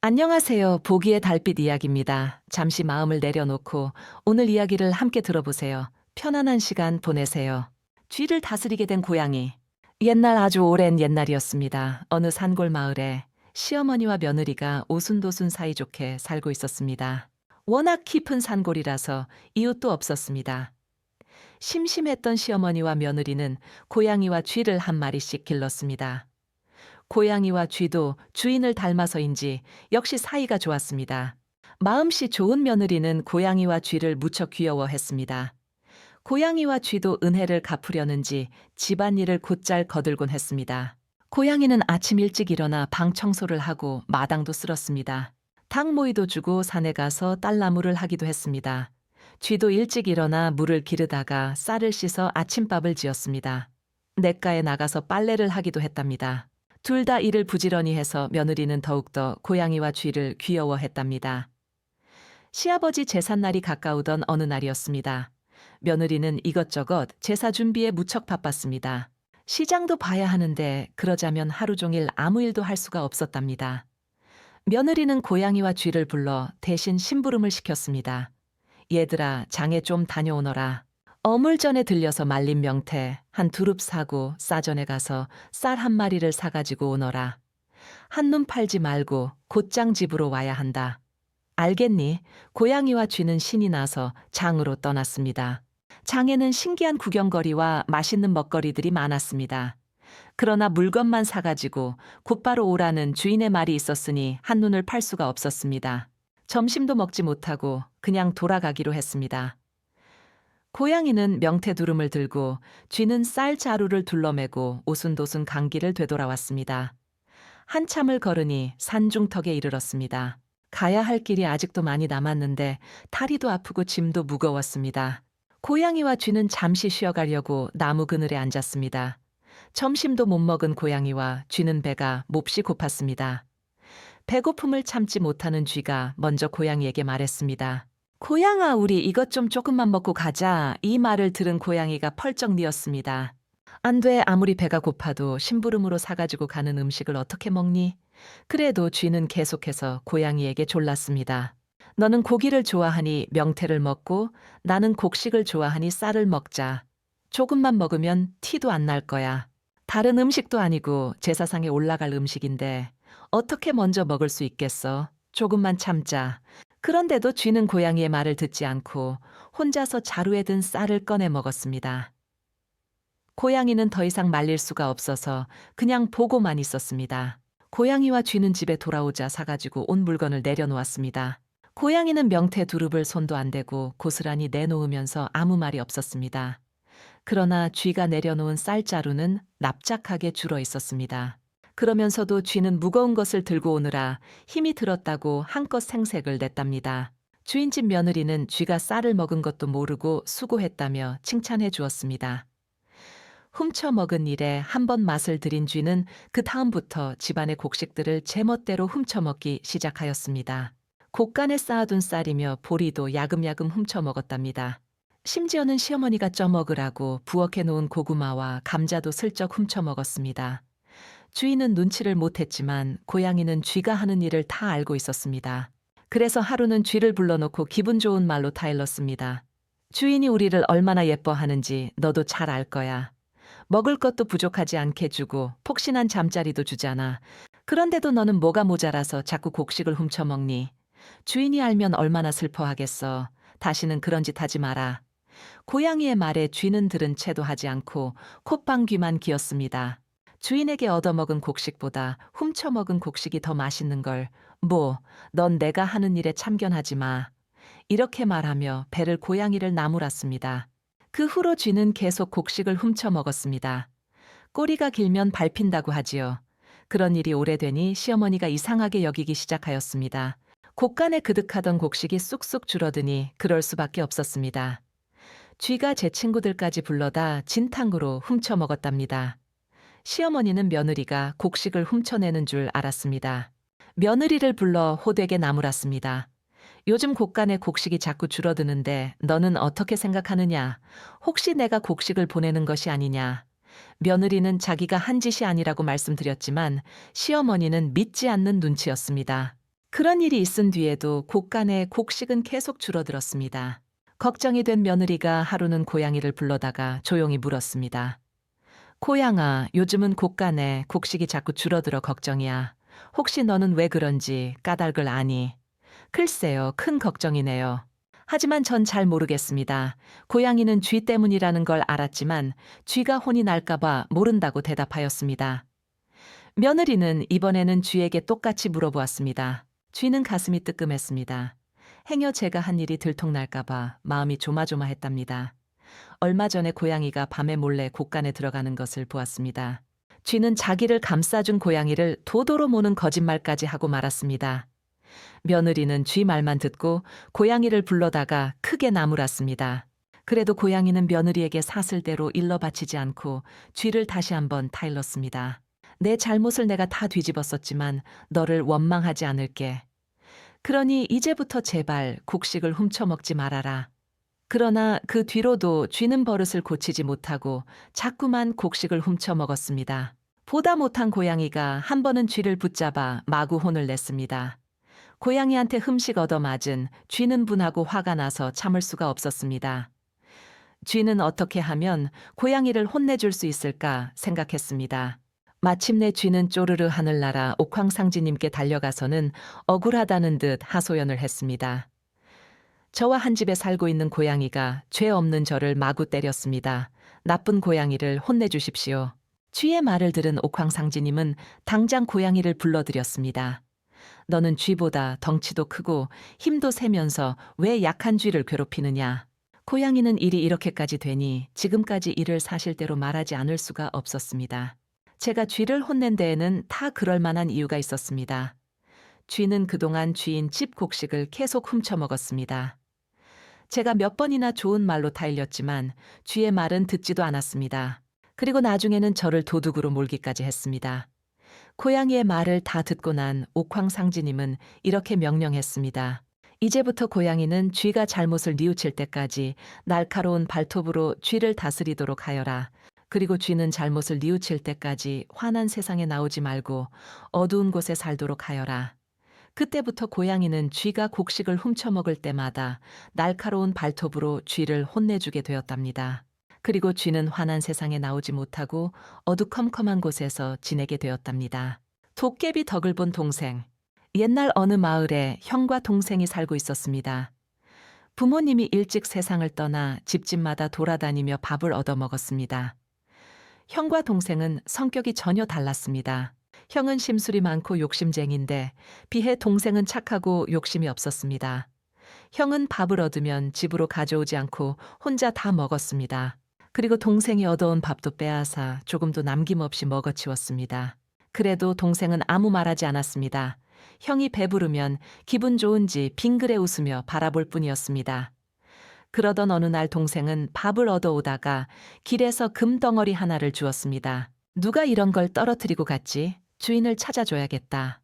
안녕하세요. 보기의 달빛 이야기입니다. 잠시 마음을 내려놓고 오늘 이야기를 함께 들어보세요. 편안한 시간 보내세요. 쥐를 다스리게 된 고양이. 옛날 아주 오랜 옛날이었습니다. 어느 산골 마을에 시어머니와 며느리가 오순도순 사이좋게 살고 있었습니다. 워낙 깊은 산골이라서 이웃도 없었습니다. 심심했던 시어머니와 며느리는 고양이와 쥐를 한 마리씩 길렀습니다. 고양이와 쥐도 주인을 닮아서인지 역시 사이가 좋았습니다. 마음씨 좋은 며느리는 고양이와 쥐를 무척 귀여워했습니다. 고양이와 쥐도 은혜를 갚으려는지 집안일을 곧잘 거들곤 했습니다. 고양이는 아침 일찍 일어나 방 청소를 하고 마당도 쓸었습니다. 닭 모이도 주고 산에 가서 딸나무를 하기도 했습니다. 쥐도 일찍 일어나 물을 기르다가 쌀을 씻어 아침밥을 지었습니다. 냇가에 나가서 빨래를 하기도 했답니다. 둘 다 일을 부지런히 해서 며느리는 더욱더 고양이와 쥐를 귀여워했답니다. 시아버지 제삿날이 가까우던 어느 날이었습니다. 며느리는 이것저것 제사 준비에 무척 바빴습니다. 시장도 봐야 하는데 그러자면 하루 종일 아무 일도 할 수가 없었답니다. 며느리는 고양이와 쥐를 불러 대신 심부름을 시켰습니다. 얘들아, 장에 좀 다녀오너라. 어물전에 들려서 말린 명태 한 두릅 사고 싸전에 가서 쌀 한 마리를 사가지고 오너라. 한눈 팔지 말고 곧장 집으로 와야 한다. 알겠니? 고양이와 쥐는 신이 나서 장으로 떠났습니다. 장에는 신기한 구경거리와 맛있는 먹거리들이 많았습니다. 그러나 물건만 사가지고 곧바로 오라는 주인의 말이 있었으니 한눈을 팔 수가 없었습니다. 점심도 먹지 못하고 그냥 돌아가기로 했습니다. 고양이는 명태 두rum을 들고 쥐는 쌀 자루를 둘러매고 오순도순 강길을 되돌아왔습니다. 한참을 걸으니 산중턱에 이르렀습니다. 가야 할 길이 아직도 많이 남았는데 다리도 아프고 짐도 무거웠습니다. 고양이와 쥐는 잠시 쉬어가려고 나무 그늘에 앉았습니다. 점심도 못 먹은 고양이와 쥐는 배가 몹시 고팠습니다. 배고픔을 참지 못하는 쥐가 먼저 고양이에게 말했습니다. 고양아, 우리 이것 좀 조금만 먹고 가자. 이 말을 들은 고양이가 펄쩍 뛰었습니다. 안 돼, 아무리 배가 고파도 심부름으로 사가지고 가는 음식을 어떻게 먹니? 그래도 쥐는 계속해서 고양이에게 졸랐습니다. 너는 고기를 좋아하니 명태를 먹고 나는 곡식을 좋아하니 쌀을 먹자. 조금만 먹으면 티도 안 날 거야. 다른 음식도 아니고 제사상에 올라갈 음식인데 어떻게 먼저 먹을 수 있겠어? 조금만 참자. 그런데도 쥐는 고양이의 말을 듣지 않고 혼자서 자루에 든 쌀을 꺼내 먹었습니다. 고양이는 더 이상 말릴 수가 없어서 그냥 보고만 있었습니다. 고양이와 쥐는 집에 돌아오자 사가지고 온 물건을 내려놓았습니다. 고양이는 명태 두릅을 손도 안 대고 고스란히 내놓으면서 아무 말이 없었습니다. 그러나 쥐가 내려놓은 쌀자루는 납작하게 줄어 있었습니다. 그러면서도 쥐는 무거운 것을 들고 오느라 힘이 들었다고 한껏 생색을 냈답니다. 주인집 며느리는 쥐가 쌀을 먹은 것도 모르고 수고했다며 칭찬해 주었습니다. 훔쳐 먹은 일에 한 번 맛을 들인 쥐는 그 다음부터 집안의 곡식들을 제멋대로 훔쳐 먹기 시작하였습니다. 곳간에 쌓아둔 쌀이며 보리도 야금야금 훔쳐 먹었답니다. 심지어는 시어머니가 쪄먹으라고 부엌에 놓은 고구마와 감자도 슬쩍 훔쳐 먹었습니다. 주인은 눈치를 못했지만 고양이는 쥐가 하는 일을 다 알고 있었습니다. 그래서 하루는 쥐를 불러놓고 기분 좋은 말로 타일렀습니다. 주인이 우리를 얼마나 예뻐하는지 너도 잘 알 거야. 먹을 것도 부족하지 않게 주고 폭신한 잠자리도 주잖아. 그런데도 너는 뭐가 모자라서 자꾸 곡식을 훔쳐 먹니? 주인이 알면 얼마나 슬퍼하겠어. 다시는 그런 짓 하지 마라. 고양이의 말에 쥐는 들은 채도 하지 않고 콧방귀만 기었습니다. 주인에게 얻어먹은 곡식보다 훔쳐먹은 곡식이 더 맛있는 걸. 넌 내가 하는 일에 참견하지 마. 이렇게 말하며 배를 고양이를 나무랐습니다. 그 후로 쥐는 계속 곡식을 훔쳐먹었습니다. 꼬리가 길면 밟힌다고 하지요. 그런 일이 오래되니 시어머니가 이상하게 여기기 시작하였습니다. 곳간에 그득하던 곡식이 쑥쑥 줄어드니 그럴 수밖에 없었습니다. 쥐가 제 친구들까지 불러다 진탕으로 훔쳐먹었답니다. 시어머니는 며느리가 곡식을 훔쳐내는 줄 알았습니다. 며느리를 불러 호되게 나무랐습니다. 요즘 곳간에 곡식이 자꾸 줄어드는데 너는 어떻게 생각하느냐? 혹시 내가 곡식을 보내는 것이 아니냐? 며느리는 자기가 한 짓이 아니라고 말씀드렸지만 시어머니는 믿지 않는 눈치였습니다. 그런 일이 있은 뒤에도 곳간의 곡식은 계속 줄어들었습니다. 걱정이 된 며느리가 하루는 고양이를 불러다가 조용히 물었습니다. 고양아, 요즘은 곳간에 곡식이 자꾸 줄어들어 걱정이야. 혹시 너는 왜 그런지 까닭을 아니? 글쎄요, 큰 걱정이네요. 하지만 전 잘 모르겠습니다. 고양이는 쥐 때문이라는 걸 알았지만 쥐가 혼이 날까봐 모른다고 대답하였습니다. 며느리는 이번에는 쥐에게 똑같이 물어보았습니다. 쥐는 가슴이 뜨끔했습니다. 행여 제가 한 일이 들통날까봐 마음이 조마조마했답니다. 얼마 전에 고양이가 밤에 몰래 곳간에 들어가는 것을 보았습니다. 쥐는 자기를 감싸준 고양이를 도도로 모는 거짓말까지 하고 말았습니다. 며느리는 쥐 말만 듣고 고양이를 불러다가 크게 나무랐습니다. 그래도 고양이는 며느리에게 사슬대로 일러 바치지 않고 쥐를 다시 한번 타일렀습니다. 내 잘못을 내가 다 뒤집었었지만 너를 원망하지 않을게. 그러니 이제부터 제발 곡식을 훔쳐먹지 말아라. 그러나 그 뒤로도 쥐는 버릇을 고치지 못하고 자꾸만 곡식을 훔쳐먹었습니다. 보다 못한 고양이가 한 번은 쥐를 붙잡아 마구 혼을 냈습니다. 고양이한테 흠식 얻어맞은 쥐는 분하고 화가 나서 참을 수가 없었습니다. 쥐는 어떻게 하면 고양이를 혼내줄 수 있을까 생각했습니다. 마침내 쥐는 쪼르르 하늘나라 옥황상제님께 달려가서는 억울하다는 듯 하소연을 했습니다. 저와 한 집에 살고 있는 고양이가 죄 없는 저를 마구 때렸습니다. 나쁜 고양이를 혼내주십시오. 쥐의 말을 들은 옥황상제님은 당장 고양이를 불러들였습니다. 너는 쥐보다 덩치도 크고 힘도 세면서 왜 약한 쥐를 괴롭히느냐. 고양이는 일이 이렇게까지 되니 지금까지 일을 사실대로 말하지 않을 수가 없었습니다. 제가 쥐를 혼낸 데에는 다 그럴 만한 이유가 있었습니다. 쥐는 그동안 쥐인 집 곡식을 계속 훔쳐먹었습니다. 제가 몇 번이나 좋은 말로 타일렸지만 쥐의 말은 듣지도 않았습니다. 그리고 나중에는 저를 도둑으로 몰기까지 했습니다. 고양이의 말을 다 듣고 난 옥황상제님은 이렇게 명령했습니다. 이제부터 고양이는 쥐가 잘못을 뉘우칠 때까지 날카로운 발톱으로 쥐를 다스리도록 하여라. 그리고 쥐는 잘못을 뉘우칠 때까지 환한 세상에 나오지 말고 어두운 곳에 살도록 하여라. 그때부터 고양이는 쥐가 곡식을 훔쳐먹을 때마다 날카로운 발톱으로 쥐를 혼내주게 되었답니다. 그리고 쥐는 환한 세상에 나오지 못하고 어두컴컴한 곳에서 지내게 되었답니다. 도깨비 덕을 본 동생. 옛날 어느 마을에 형과 동생이 살고 있었습니다. 부모님이 일찍 세상을 떠나 집집마다 돌아다니며 밥을 얻어먹었습니다. 형과 동생은 성격이 전혀 달랐습니다. 형은 심술이 많고 욕심쟁인데 비해 동생은 착하고 욕심이 없었습니다. 형은 밥을 얻으면 집으로 가져오지 않고 혼자 다 먹었습니다. 그리고 동생이 얻어온 밥도 빼앗아 조금도 남김없이 먹어치웠습니다. 그래도 동생은 아무 말하지 않았습니다. 형이 배부르면 기분 좋은지 빙그레 웃으며 바라볼 뿐이었습니다. 그러던 어느 날 동생은 밥을 얻어오다가 길에서 금덩어리 하나를 주었습니다. 누가 이런 걸 떨어뜨리고 갔지? 주인을 찾아줘야겠다.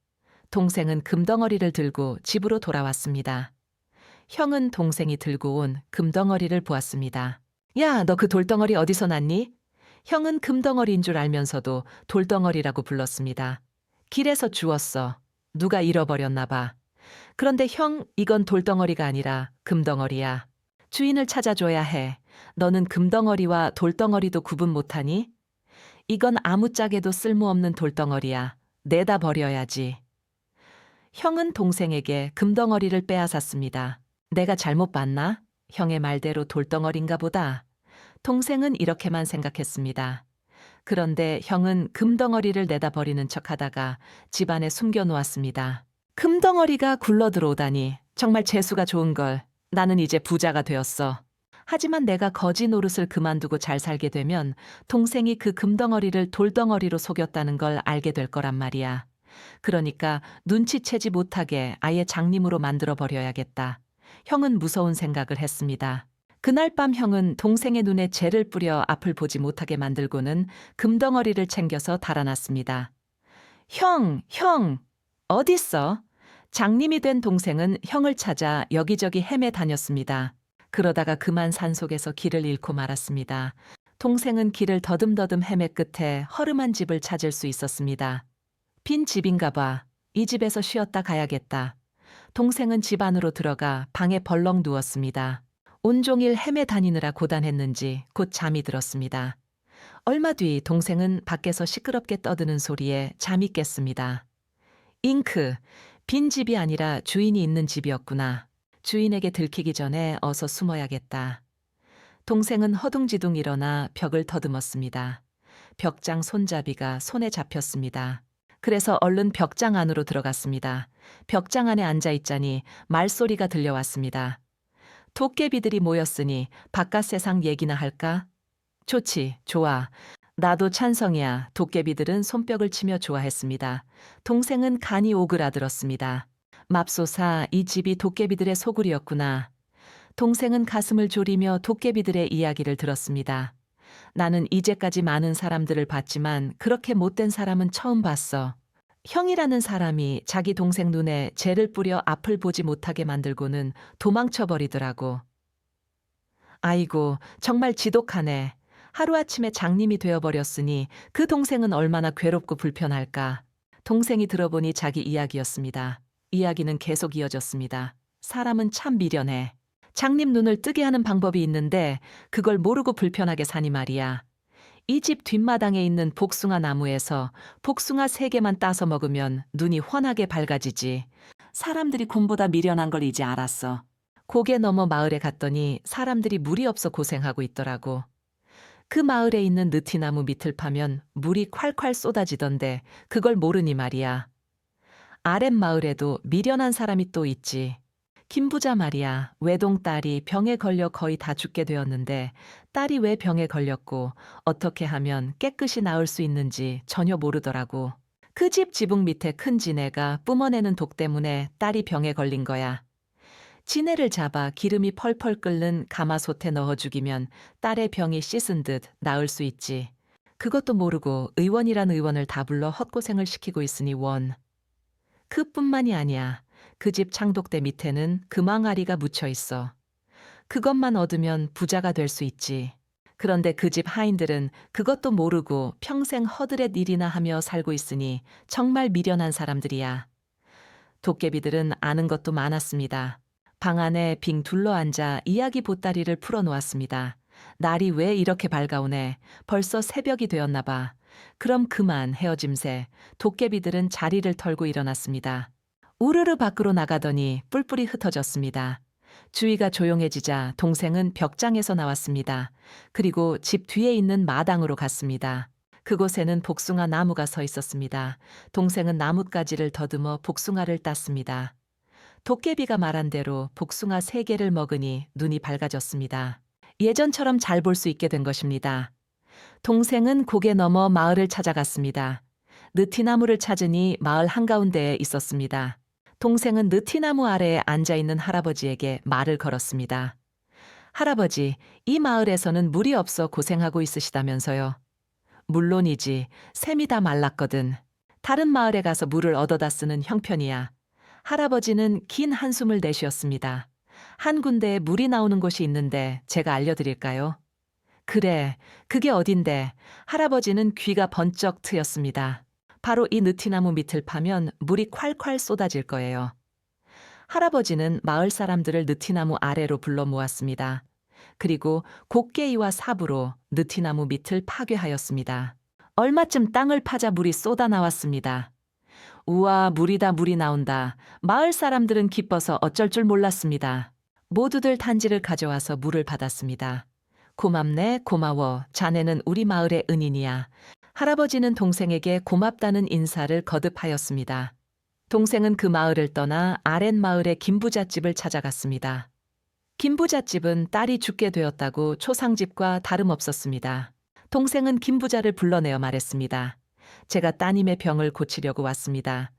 동생은 금덩어리를 들고 집으로 돌아왔습니다. 형은 동생이 들고 온 금덩어리를 보았습니다. 야, 너 그 돌덩어리 어디서 났니? 형은 금덩어리인 줄 알면서도 돌덩어리라고 불렀습니다. 길에서 주웠어. 누가 잃어버렸나 봐. 그런데 형, 이건 돌덩어리가 아니라 금덩어리야. 주인을 찾아줘야 해. 너는 금덩어리와 돌덩어리도 구분 못하니? 이건 아무짝에도 쓸모없는 돌덩어리야. 내다 버려야지. 형은 동생에게 금덩어리를 빼앗았습니다. 내가 잘못 봤나? 형의 말대로 돌덩어리인가 보다. 동생은 이렇게만 생각했습니다. 그런데 형은 금덩어리를 내다 버리는 척하다가 집 안에 숨겨놓았습니다. 금덩어리가 굴러들어오다니 정말 재수가 좋은걸. 나는 이제 부자가 되었어. 하지만 내가 거지 노릇을 그만두고 잘 살게 되면 동생이 그 금덩어리를 돌덩어리로 속였다는 걸 알게 될 거란 말이야. 그러니까 눈치채지 못하게 아예 장님으로 만들어 버려야겠다. 형은 무서운 생각을 했습니다. 그날 밤 형은 동생의 눈에 재를 뿌려 앞을 보지 못하게 만들고는 금덩어리를 챙겨서 달아났습니다. 형, 어딨어? 장님이 된 동생은 형을 찾아 여기저기 헤매 다녔습니다. 그러다가 그만 산속에서 길을 잃고 말았습니다. 동생은 길을 더듬더듬 헤매 끝에 허름한 집을 찾을 수 있었습니다. 빈 집인가 봐. 이 집에서 쉬었다 가야겠다. 동생은 집 안으로 들어가 방에 벌렁 누웠습니다. 온종일 헤매 다니느라 고단했는지 곧 잠이 들었습니다. 얼마 뒤 동생은 밖에서 시끄럽게 떠드는 소리에 잠이 깼습니다. 잉크, 빈 집이 아니라 주인이 있는 집이었구나. 주인에게 들키기 전에 어서 숨어야겠다. 동생은 허둥지둥 일어나 벽을 더듬었습니다. 벽장 손잡이가 손에 잡혔습니다. 그래서 얼른 벽장 안으로 들어갔습니다. 벽장 안에 앉아 있자니 말소리가 들려왔습니다. 도깨비들이 모였으니 바깥 세상 얘기나 할까? 좋지, 좋아. 나도 찬성이야. 도깨비들은 손뼉을 치며 좋아했습니다. 동생은 간이 오그라들었습니다. 맙소사, 이 집이 도깨비들의 소굴이었구나. 동생은 가슴을 졸이며 도깨비들의 이야기를 들었습니다. 나는 이제까지 많은 사람들을 봤지만 그렇게 못된 사람은 처음 봤어. 형이라는 사람이 자기 동생 눈에 재를 뿌려 앞을 보지 못하게 만들고는 도망쳐버리더라고. 아이고, 정말 지독하네. 하루아침에 장님이 되어버렸으니 그 동생은 얼마나 괴롭고 불편할까. 동생이 들어보니 자기 이야기였습니다. 이야기는 계속 이어졌습니다. 사람은 참 미련해. 장님 눈을 뜨게 하는 방법이 있는데 그걸 모르고 불편하게 사니 말이야. 이 집 뒷마당에 있는 복숭아 나무에서 복숭아 3개만 따서 먹으면 눈이 환하게 밝아지지. 사람들이 곰보다 미련한 걸 이제 알았어. 고개 넘어 마을에 갔더니 사람들이 물이 없어 고생하고 있더라고. 그 마을에 있는 느티나무 밑을 파면 물이 콸콸 쏟아지던데 그걸 모르니 말이야. 아랫마을에도 미련한 사람이 또 있지. 김부자 말이야. 외동딸이 병에 걸려 거의 다 죽게 되었는데 딸이 왜 병에 걸렸고 어떻게 하면 깨끗이 나을 수 있는지 전혀 모르더라고. 그 집 지붕 밑에 큰 지네가 뿜어내는 독 때문에 딸이 병에 걸린 거야. 지네를 잡아 기름이 펄펄 끓는 가마솥에 넣어 죽이면 딸의 병이 씻은 듯 나을 수 있지. 그것도 모르고 의원이란 의원을 다 불러 헛고생을 시키고 있으니 원. 그뿐만이 아니야. 그 집 창독대 밑에는 금왕아리가 묻혀 있어. 그것만 얻으면 부자가 될 수 있지. 그런데 그 집 하인들은 그것도 모르고 평생 허드렛 일이나 하며 살고 있으니 정말 미련한 사람들이야. 도깨비들은 아는 것도 많았습니다. 방 안에 빙 둘러앉아 이야기 보따리를 풀어놓았습니다. 날이 왜 이렇게 밝아오네. 벌써 새벽이 되었나 봐. 그럼 그만 헤어짐새. 도깨비들은 자리를 털고 일어났습니다. 우르르 밖으로 나가더니 뿔뿔이 흩어졌습니다. 주위가 조용해지자 동생은 벽장에서 나왔습니다. 그리고 집 뒤에 있는 마당으로 갔습니다. 그곳에는 복숭아 나무가 서 있었습니다. 동생은 나뭇가지를 더듬어 복숭아를 땄습니다. 도깨비가 말한 대로 복숭아 3개를 먹으니 눈이 밝아졌습니다. 예전처럼 잘 볼 수 있게 된 것입니다. 동생은 고개 넘어 마을을 찾아갔습니다. 느티나무를 찾으니 마을 한가운데에 있었습니다. 동생은 느티나무 아래에 앉아있는 할아버지에게 말을 걸었습니다. 할아버지, 이 마을에서는 물이 없어 고생하고 있으시다면서요. 물론이지, 샘이 다 말랐거든. 다른 마을에 가서 물을 얻어다 쓰는 형편이야. 할아버지는 긴 한숨을 내쉬었습니다. 한 군데에 물이 나오는 곳이 있는데 제가 알려드릴까요? 그래, 그게 어딘데? 할아버지는 귀가 번쩍 트였습니다. 바로 이 느티나무 밑을 파면 물이 콸콸 쏟아질 거예요. 할아버지는 마을 사람들을 느티나무 아래로 불러 모았습니다. 그리고 곡괭이와 삽으로 느티나무 밑을 파괴하였습니다. 얼마쯤 땅을 파자 물이 쏟아 나왔습니다. 우와, 물이다, 물이 나온다. 마을 사람들은 기뻐서 어쩔 줄 몰랐습니다. 모두들 단지를 가져와서 물을 받았습니다. 고맙네, 고마워. 자네는 우리 마을의 은인이야. 할아버지는 동생에게 고맙다는 인사를 거듭하였습니다. 동생은 그 마을을 떠나 아랫마을의 김부잣집을 찾아갔습니다. 김부잣집은 딸이 죽게 되었다고 초상집과 다름없었습니다. 동생은 김부자를 불러내어 말했습니다. 제가 따님의 병을 고치려고 왔습니다.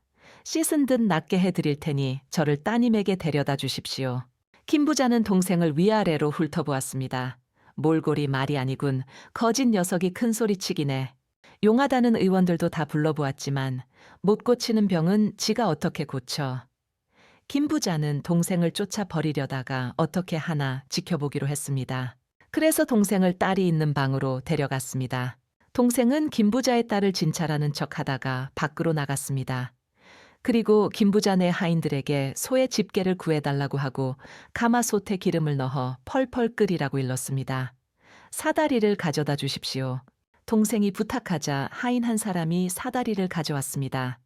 씻은 듯 낫게 해드릴 테니 저를 따님에게 데려다 주십시오. 김부자는 동생을 위아래로 훑어보았습니다. 몰골이 말이 아니군. 거짓 녀석이 큰 소리치기네. 용하다는 의원들도 다 불러보았지만 못 고치는 병은 지가 어떻게 고쳐. 김부자는 동생을 쫓아 버리려다가 어떻게 하나 지켜보기로 했습니다. 그래서 동생을 딸이 있는 방으로 데려갔습니다. 동생은 김부자의 딸을 진찰하는 척 하다가 밖으로 나갔습니다. 그리고 김부자네 하인들에게 소의 집게를 구해달라고 하고 가마솥에 기름을 넣어 펄펄 끓이라고 일렀습니다. 사다리를 가져다 주십시오. 동생이 부탁하자 하인 한 사람이 사다리를 가져왔습니다.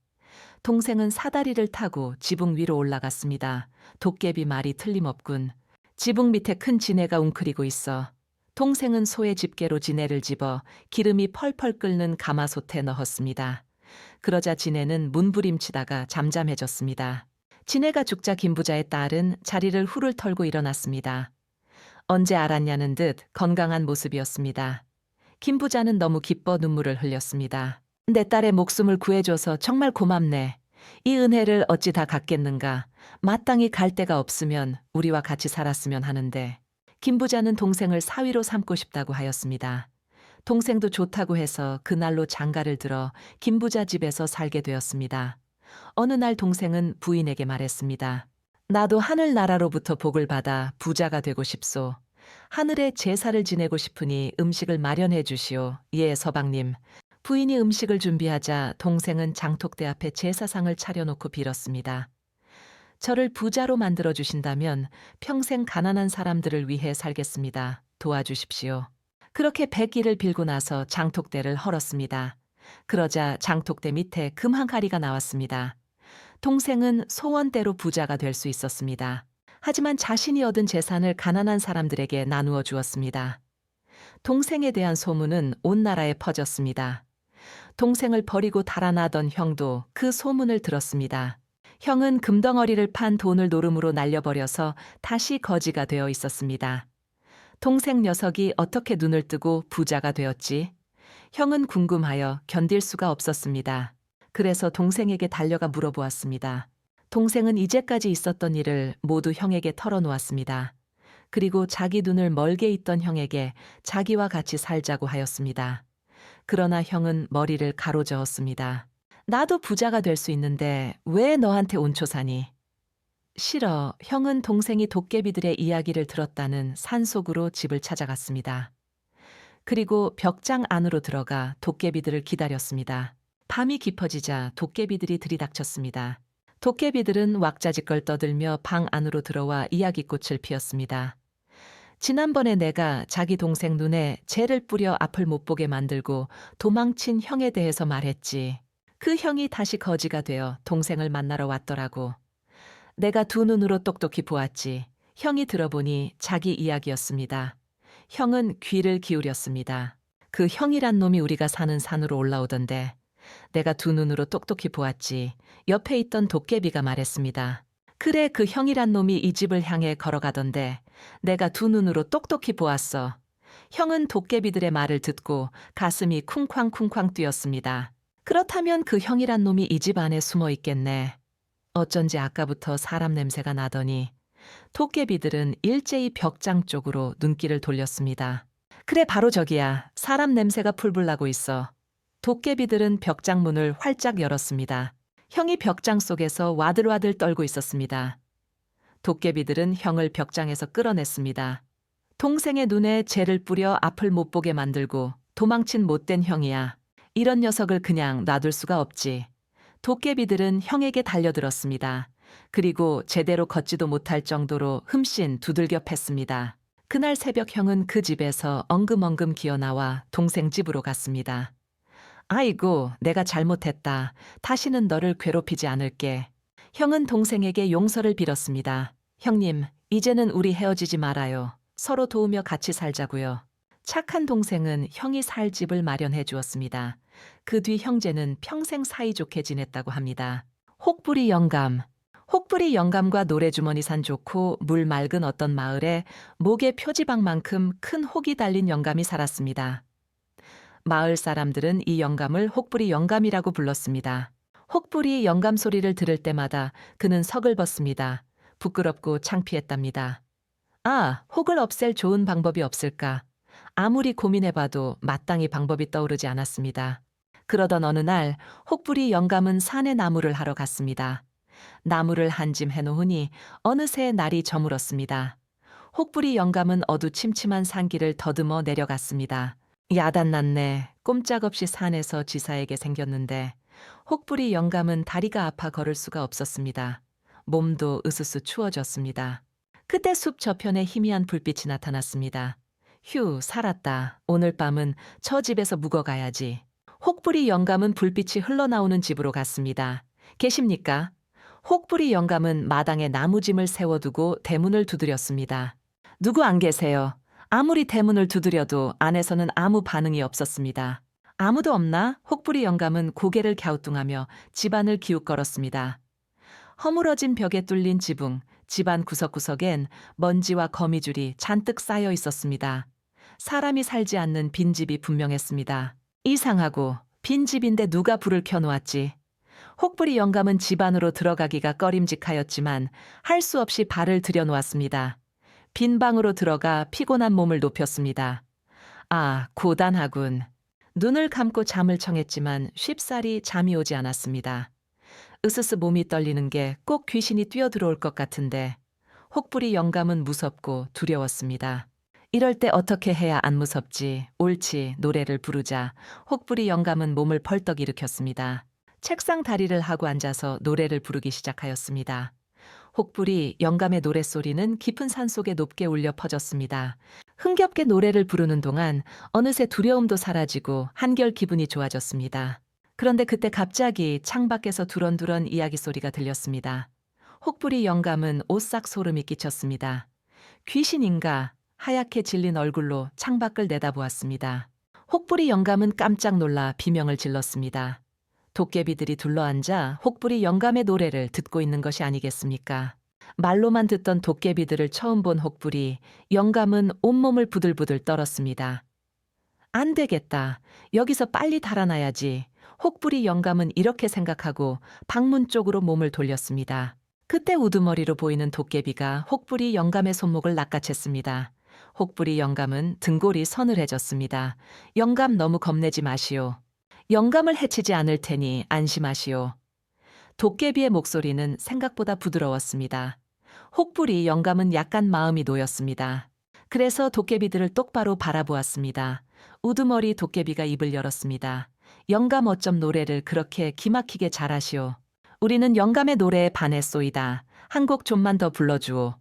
동생은 사다리를 타고 지붕 위로 올라갔습니다. 도깨비 말이 틀림없군. 지붕 밑에 큰 지네가 웅크리고 있어. 동생은 소의 집게로 지네를 집어 기름이 펄펄 끓는 가마솥에 넣었습니다. 그러자 지네는 문부림치다가 잠잠해졌습니다. 지네가 죽자 김부자의 딸은 자리를 훌훌 털고 일어났습니다. 언제 알았냐는 듯 건강한 모습이었습니다. 김부자는 너무 기뻐 눈물을 흘렸습니다. 내 딸의 목숨을 구해줘서 정말 고맙네. 이 은혜를 어찌 다 갚겠는가. 마땅히 갈 데가 없으면 우리와 같이 살았으면 하는데. 김부자는 동생을 사위로 삼고 싶다고 하였습니다. 동생도 좋다고 해서 그날로 장가를 들어 김부자 집에서 살게 되었습니다. 어느 날 동생은 부인에게 말했습니다. 나도 하늘나라로부터 복을 받아 부자가 되고 싶소. 하늘에 제사를 지내고 싶으니 음식을 마련해 주시오. 예, 서방님. 부인이 음식을 준비하자 동생은 장독대 앞에 제사상을 차려놓고 빌었습니다. 저를 부자로 만들어 주신다면 평생 가난한 사람들을 위해 살겠습니다. 도와주십시오. 그렇게 100일을 빌고 나서 장독대를 헐었습니다. 그러자 장독대 밑에 금 한 가리가 나왔습니다. 동생은 소원대로 부자가 될 수 있었습니다. 하지만 자신이 얻은 재산을 가난한 사람들에게 나누어 주었습니다. 동생에 대한 소문은 온 나라에 퍼졌습니다. 동생을 버리고 달아나던 형도 그 소문을 들었습니다. 형은 금덩어리를 판 돈을 노름으로 날려버려서 다시 거지가 되어 있었습니다. 동생 녀석이 어떻게 눈을 뜨고 부자가 되었지? 형은 궁금하여 견딜 수가 없었습니다. 그래서 동생에게 달려가 물어보았습니다. 동생은 이제까지 있었던 일을 모두 형에게 털어놓았습니다. 그리고 자기 눈을 멀게 있던 형에게 자기와 같이 살자고 하였습니다. 그러나 형은 머리를 가로저었습니다. 나도 부자가 될 수 있는데 왜 너한테 온초 사니? 싫어. 형은 동생이 도깨비들의 이야기를 들었다는 산속으로 집을 찾아갔습니다. 그리고 벽장 안으로 들어가 도깨비들을 기다렸습니다. 밤이 깊어지자 도깨비들이 들이닥쳤습니다. 도깨비들은 왁자지껄 떠들며 방 안으로 들어와 이야기꽃을 피웠습니다. 지난번에 내가 자기 동생 눈에 재를 뿌려 앞을 못 보게 만들고 도망친 형에 대해서 말했지. 그 형이 다시 거지가 되어 동생을 만나러 왔더라고. 내가 두 눈으로 똑똑히 보았지. 형이 들어보니 자기 이야기였습니다. 형은 귀를 기울였습니다. 그 형이란 놈이 우리가 사는 산으로 올라오던데 내가 두 눈으로 똑똑히 보았지. 옆에 있던 도깨비가 말했습니다. 그래, 그 형이란 놈이 이 집을 향해 걸어가던데 내가 두 눈으로 똑똑히 보았어. 형은 도깨비들의 말을 듣고 가슴이 쿵쾅쿵쾅 뛰었습니다. 그렇다면 그 형이란 놈이 이 집 안에 숨어 있겠네. 어쩐지 아까부터 사람 냄새가 나더니 도깨비들은 일제히 벽장 쪽으로 눈길을 돌렸습니다. 그래, 바로 저기야. 사람 냄새가 풀풀 나고 있어. 도깨비들은 벽장 문을 활짝 열었습니다. 형이 벽장 속에서 와들와들 떨고 있었습니다. 도깨비들은 형을 벽장에서 끌어냈습니다. 동생의 눈에 재를 뿌려 앞을 못 보게 만들고 도망친 못된 형이야. 이런 녀석을 그냥 놔둘 수가 없지. 도깨비들은 형에게 달려들었습니다. 그리고 제대로 걷지도 못할 정도로 흠씬 두들겨 팼습니다. 그날 새벽 형은 그 집에서 엉금엉금 기어나와 동생 집으로 갔습니다. 아이고, 내가 잘못했다. 다시는 너를 괴롭히지 않을게. 형은 동생에게 용서를 빌었습니다. 형님, 이제는 우리 헤어지지 말아요. 서로 도우며 같이 살자고요. 착한 동생은 형이 살 집을 마련해 주었습니다. 그 뒤 형제는 평생 사이좋게 지냈다고 합니다. 혹부리 영감. 혹부리 영감과 노래주머니 산 좋고 물 맑은 어떤 마을에 목에 표지방만큼 큰 혹이 달린 영감이 살았습니다. 마을 사람들은 이 영감을 혹부리 영감이라고 불렀습니다. 혹부리 영감 소리를 들을 때마다 그는 서글펐습니다. 부끄럽고 창피했답니다. 아, 혹을 없앨 좋은 방법이 없을까? 아무리 고민해봐도 마땅히 방법이 떠오르지 않았습니다. 그러던 어느 날 혹부리 영감은 산에 나무를 하러 갔습니다. 나무를 한 짐 해놓으니 어느새 날이 저물었습니다. 혹부리 영감은 어두침침한 산길을 더듬어 내려갔습니다. 야단났네. 꼼짝없이 산에서 지사에게 생겼는데 혹부리 영감은 다리가 아파 걸을 수가 없었습니다. 몸도 으스스 추워졌습니다. 그때 숲 저편에 희미한 불빛이 나타났습니다. 휴, 살았다. 오늘 밤은 저 집에서 묵어가야지. 혹부리 영감은 불빛이 흘러나오는 집으로 갔습니다. 계십니까? 혹부리 영감은 마당에 나무짐을 세워두고 대문을 두드렸습니다. 누구 안 계세요? 아무리 대문을 두드려도 안에서는 아무 반응이 없었습니다. 아무도 없나? 혹부리 영감은 고개를 갸우뚱하며 집안을 기웃거렸습니다. 허물어진 벽에 뚫린 지붕, 집안 구석구석엔 먼지와 거미줄이 잔뜩 쌓여 있었습니다. 사람이 살지 않는 빈집이 분명했습니다. 이상하고 빈집인데 누가 불을 켜놓았지? 혹부리 영감은 집 안으로 들어가기가 꺼림직하였지만 할 수 없이 발을 들여놓았습니다. 빈 방으로 들어가 피곤한 몸을 높였습니다. 아, 고단하군. 눈을 감고 잠을 청했지만 쉽사리 잠이 오지 않았습니다. 으스스 몸이 떨리는 게 꼭 귀신이 뛰어들어올 것 같은데 혹부리 영감은 무섭고 두려웠습니다. 이럴 때 어떻게 해야 안 무섭지? 옳지, 노래를 부르자. 혹부리 영감은 몸을 벌떡 일으켰습니다. 책상 다리를 하고 앉아서 노래를 부르기 시작하였습니다. 혹부리 영감의 노랫소리는 깊은 산속에 높게 울려 퍼졌습니다. 흥겹게 노래를 부르는 동안 어느새 두려움도 사라지고 한결 기분이 좋아졌습니다. 그런데 그때 갑자기 창밖에서 두런두런 이야기 소리가 들렸습니다. 혹부리 영감은 오싹 소름이 끼쳤습니다. 귀신인가 하얗게 질린 얼굴로 창밖을 내다보았습니다. 혹부리 영감은 깜짝 놀라 비명을 질렀습니다. 도깨비들이 둘러앉아 혹부리 영감의 노래를 듣고 있는 것이 아니겠습니까? 말로만 듣던 도깨비들을 처음 본 혹부리 영감은 온몸을 부들부들 떨었습니다. 안 되겠다. 여기서 빨리 달아나야지. 혹부리 영감은 이렇게 생각하고 방문 쪽으로 몸을 돌렸습니다. 그때 우두머리로 보이는 도깨비가 혹부리 영감의 손목을 낚아챘습니다. 혹부리 영감은 등골이 서늘해졌습니다. 영감 너무 겁내지 마시오. 영감을 해치지 않을 테니 안심하시오. 도깨비의 목소리는 생각보다 부드러웠습니다. 혹부리 영감은 약간 마음이 놓였습니다. 그래서 도깨비들을 똑바로 바라보았습니다. 우두머리 도깨비가 입을 열었습니다. 영감 어쩜 노래를 그렇게 기막히게 잘하시오. 우리는 영감의 노래에 반했소이다. 한 곡 좀만 더 불러주오.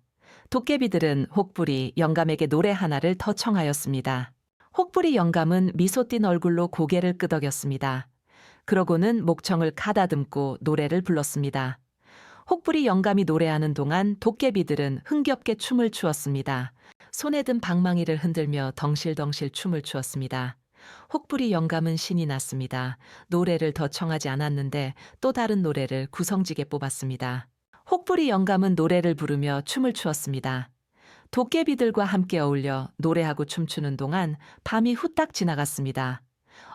도깨비들은 혹부리 영감에게 노래 하나를 더 청하였습니다. 혹부리 영감은 미소 띤 얼굴로 고개를 끄덕였습니다. 그러고는 목청을 가다듬고 노래를 불렀습니다. 혹부리 영감이 노래하는 동안 도깨비들은 흥겹게 춤을 추었습니다. 손에 든 방망이를 흔들며 덩실덩실 춤을 추었습니다. 혹부리 영감은 신이 났습니다. 노래를 더 청하지 않았는데 또 다른 노래를 구성지게 뽑았습니다. 혹부리 영감은 노래를 부르며 춤을 추었습니다. 도깨비들과 함께 어울려 노래하고 춤추는 동안 밤이 후딱 지나갔습니다.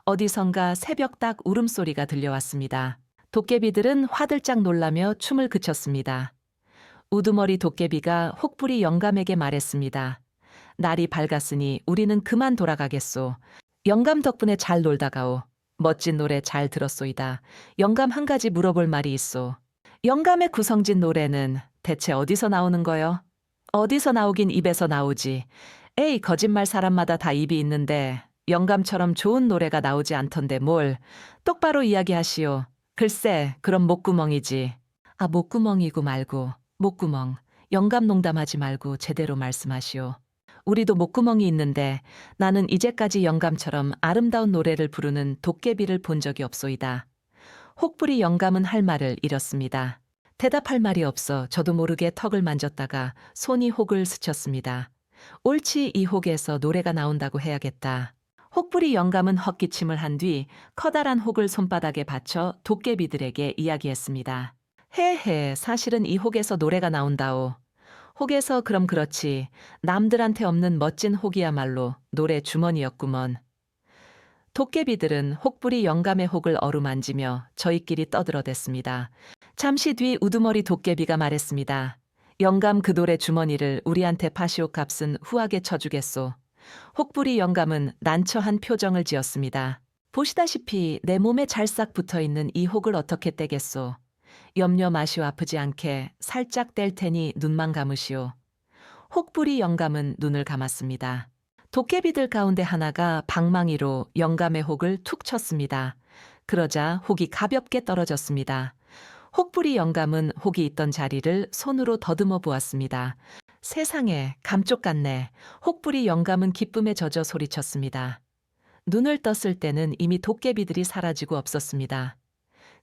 어디선가 새벽닭 울음소리가 들려왔습니다. 도깨비들은 화들짝 놀라며 춤을 그쳤습니다. 우두머리 도깨비가 혹부리 영감에게 말했습니다. 날이 밝았으니 우리는 그만 돌아가겠소. 영감 덕분에 잘 놀다가오. 멋진 노래 잘 들었소이다. 영감 한 가지 물어볼 말이 있소. 영감의 구성진 노래는 대체 어디서 나오는 거요? 어디서 나오긴 입에서 나오지. 에이, 거짓말 사람마다 다 입이 있는데 영감처럼 좋은 노래가 나오지 않던데 뭘. 똑바로 이야기하시오. 글쎄, 그럼 목구멍이지. 아, 목구멍이고 말고. 목구멍. 영감 농담하지 말고 제대로 말씀하시오. 우리도 목구멍이 있는데 나는 이제까지 영감처럼 아름다운 노래를 부르는 도깨비를 본 적이 없소이다. 혹부리 영감은 할 말을 잃었습니다. 대답할 말이 없어 저도 모르게 턱을 만졌다가 손이 혹을 스쳤습니다. 옳지, 이 혹에서 노래가 나온다고 해야겠다. 혹부리 영감은 헛기침을 한 뒤 커다란 혹을 손바닥에 받쳐 도깨비들에게 이야기했습니다. 헤헤, 사실은 이 혹에서 노래가 나온다오. 혹에서 그럼 그렇지. 남들한테 없는 멋진 혹이야말로 노래 주머니였구먼. 도깨비들은 혹부리 영감의 혹을 어루만지며 저희끼리 떠들어댔습니다. 잠시 뒤 우두머리 도깨비가 말했습니다. 영감 그 노래 주머니를 우리한테 파시오 값은 후하게 쳐주겠소. 혹부리 영감은 난처한 표정을 지었습니다. 보시다시피 내 몸에 잘싹 붙어있는 이 혹을 어떻게 떼겠소. 염려 마시오. 아프지 않게 살짝 뗄 테니 눈만 감으시오. 혹부리 영감은 눈을 감았습니다. 도깨비들 가운데 하나가 방망이로 영감의 혹을 툭 쳤습니다. 그러자 혹이 가볍게 떨어졌습니다. 혹부리 영감은 혹이 있던 자리를 손으로 더듬어 보았습니다. 세상에, 감쪽 같네. 혹부리 영감은 기쁨에 젖어 소리쳤습니다. 눈을 떴을 때는 이미 도깨비들이 사라지고 없었습니다.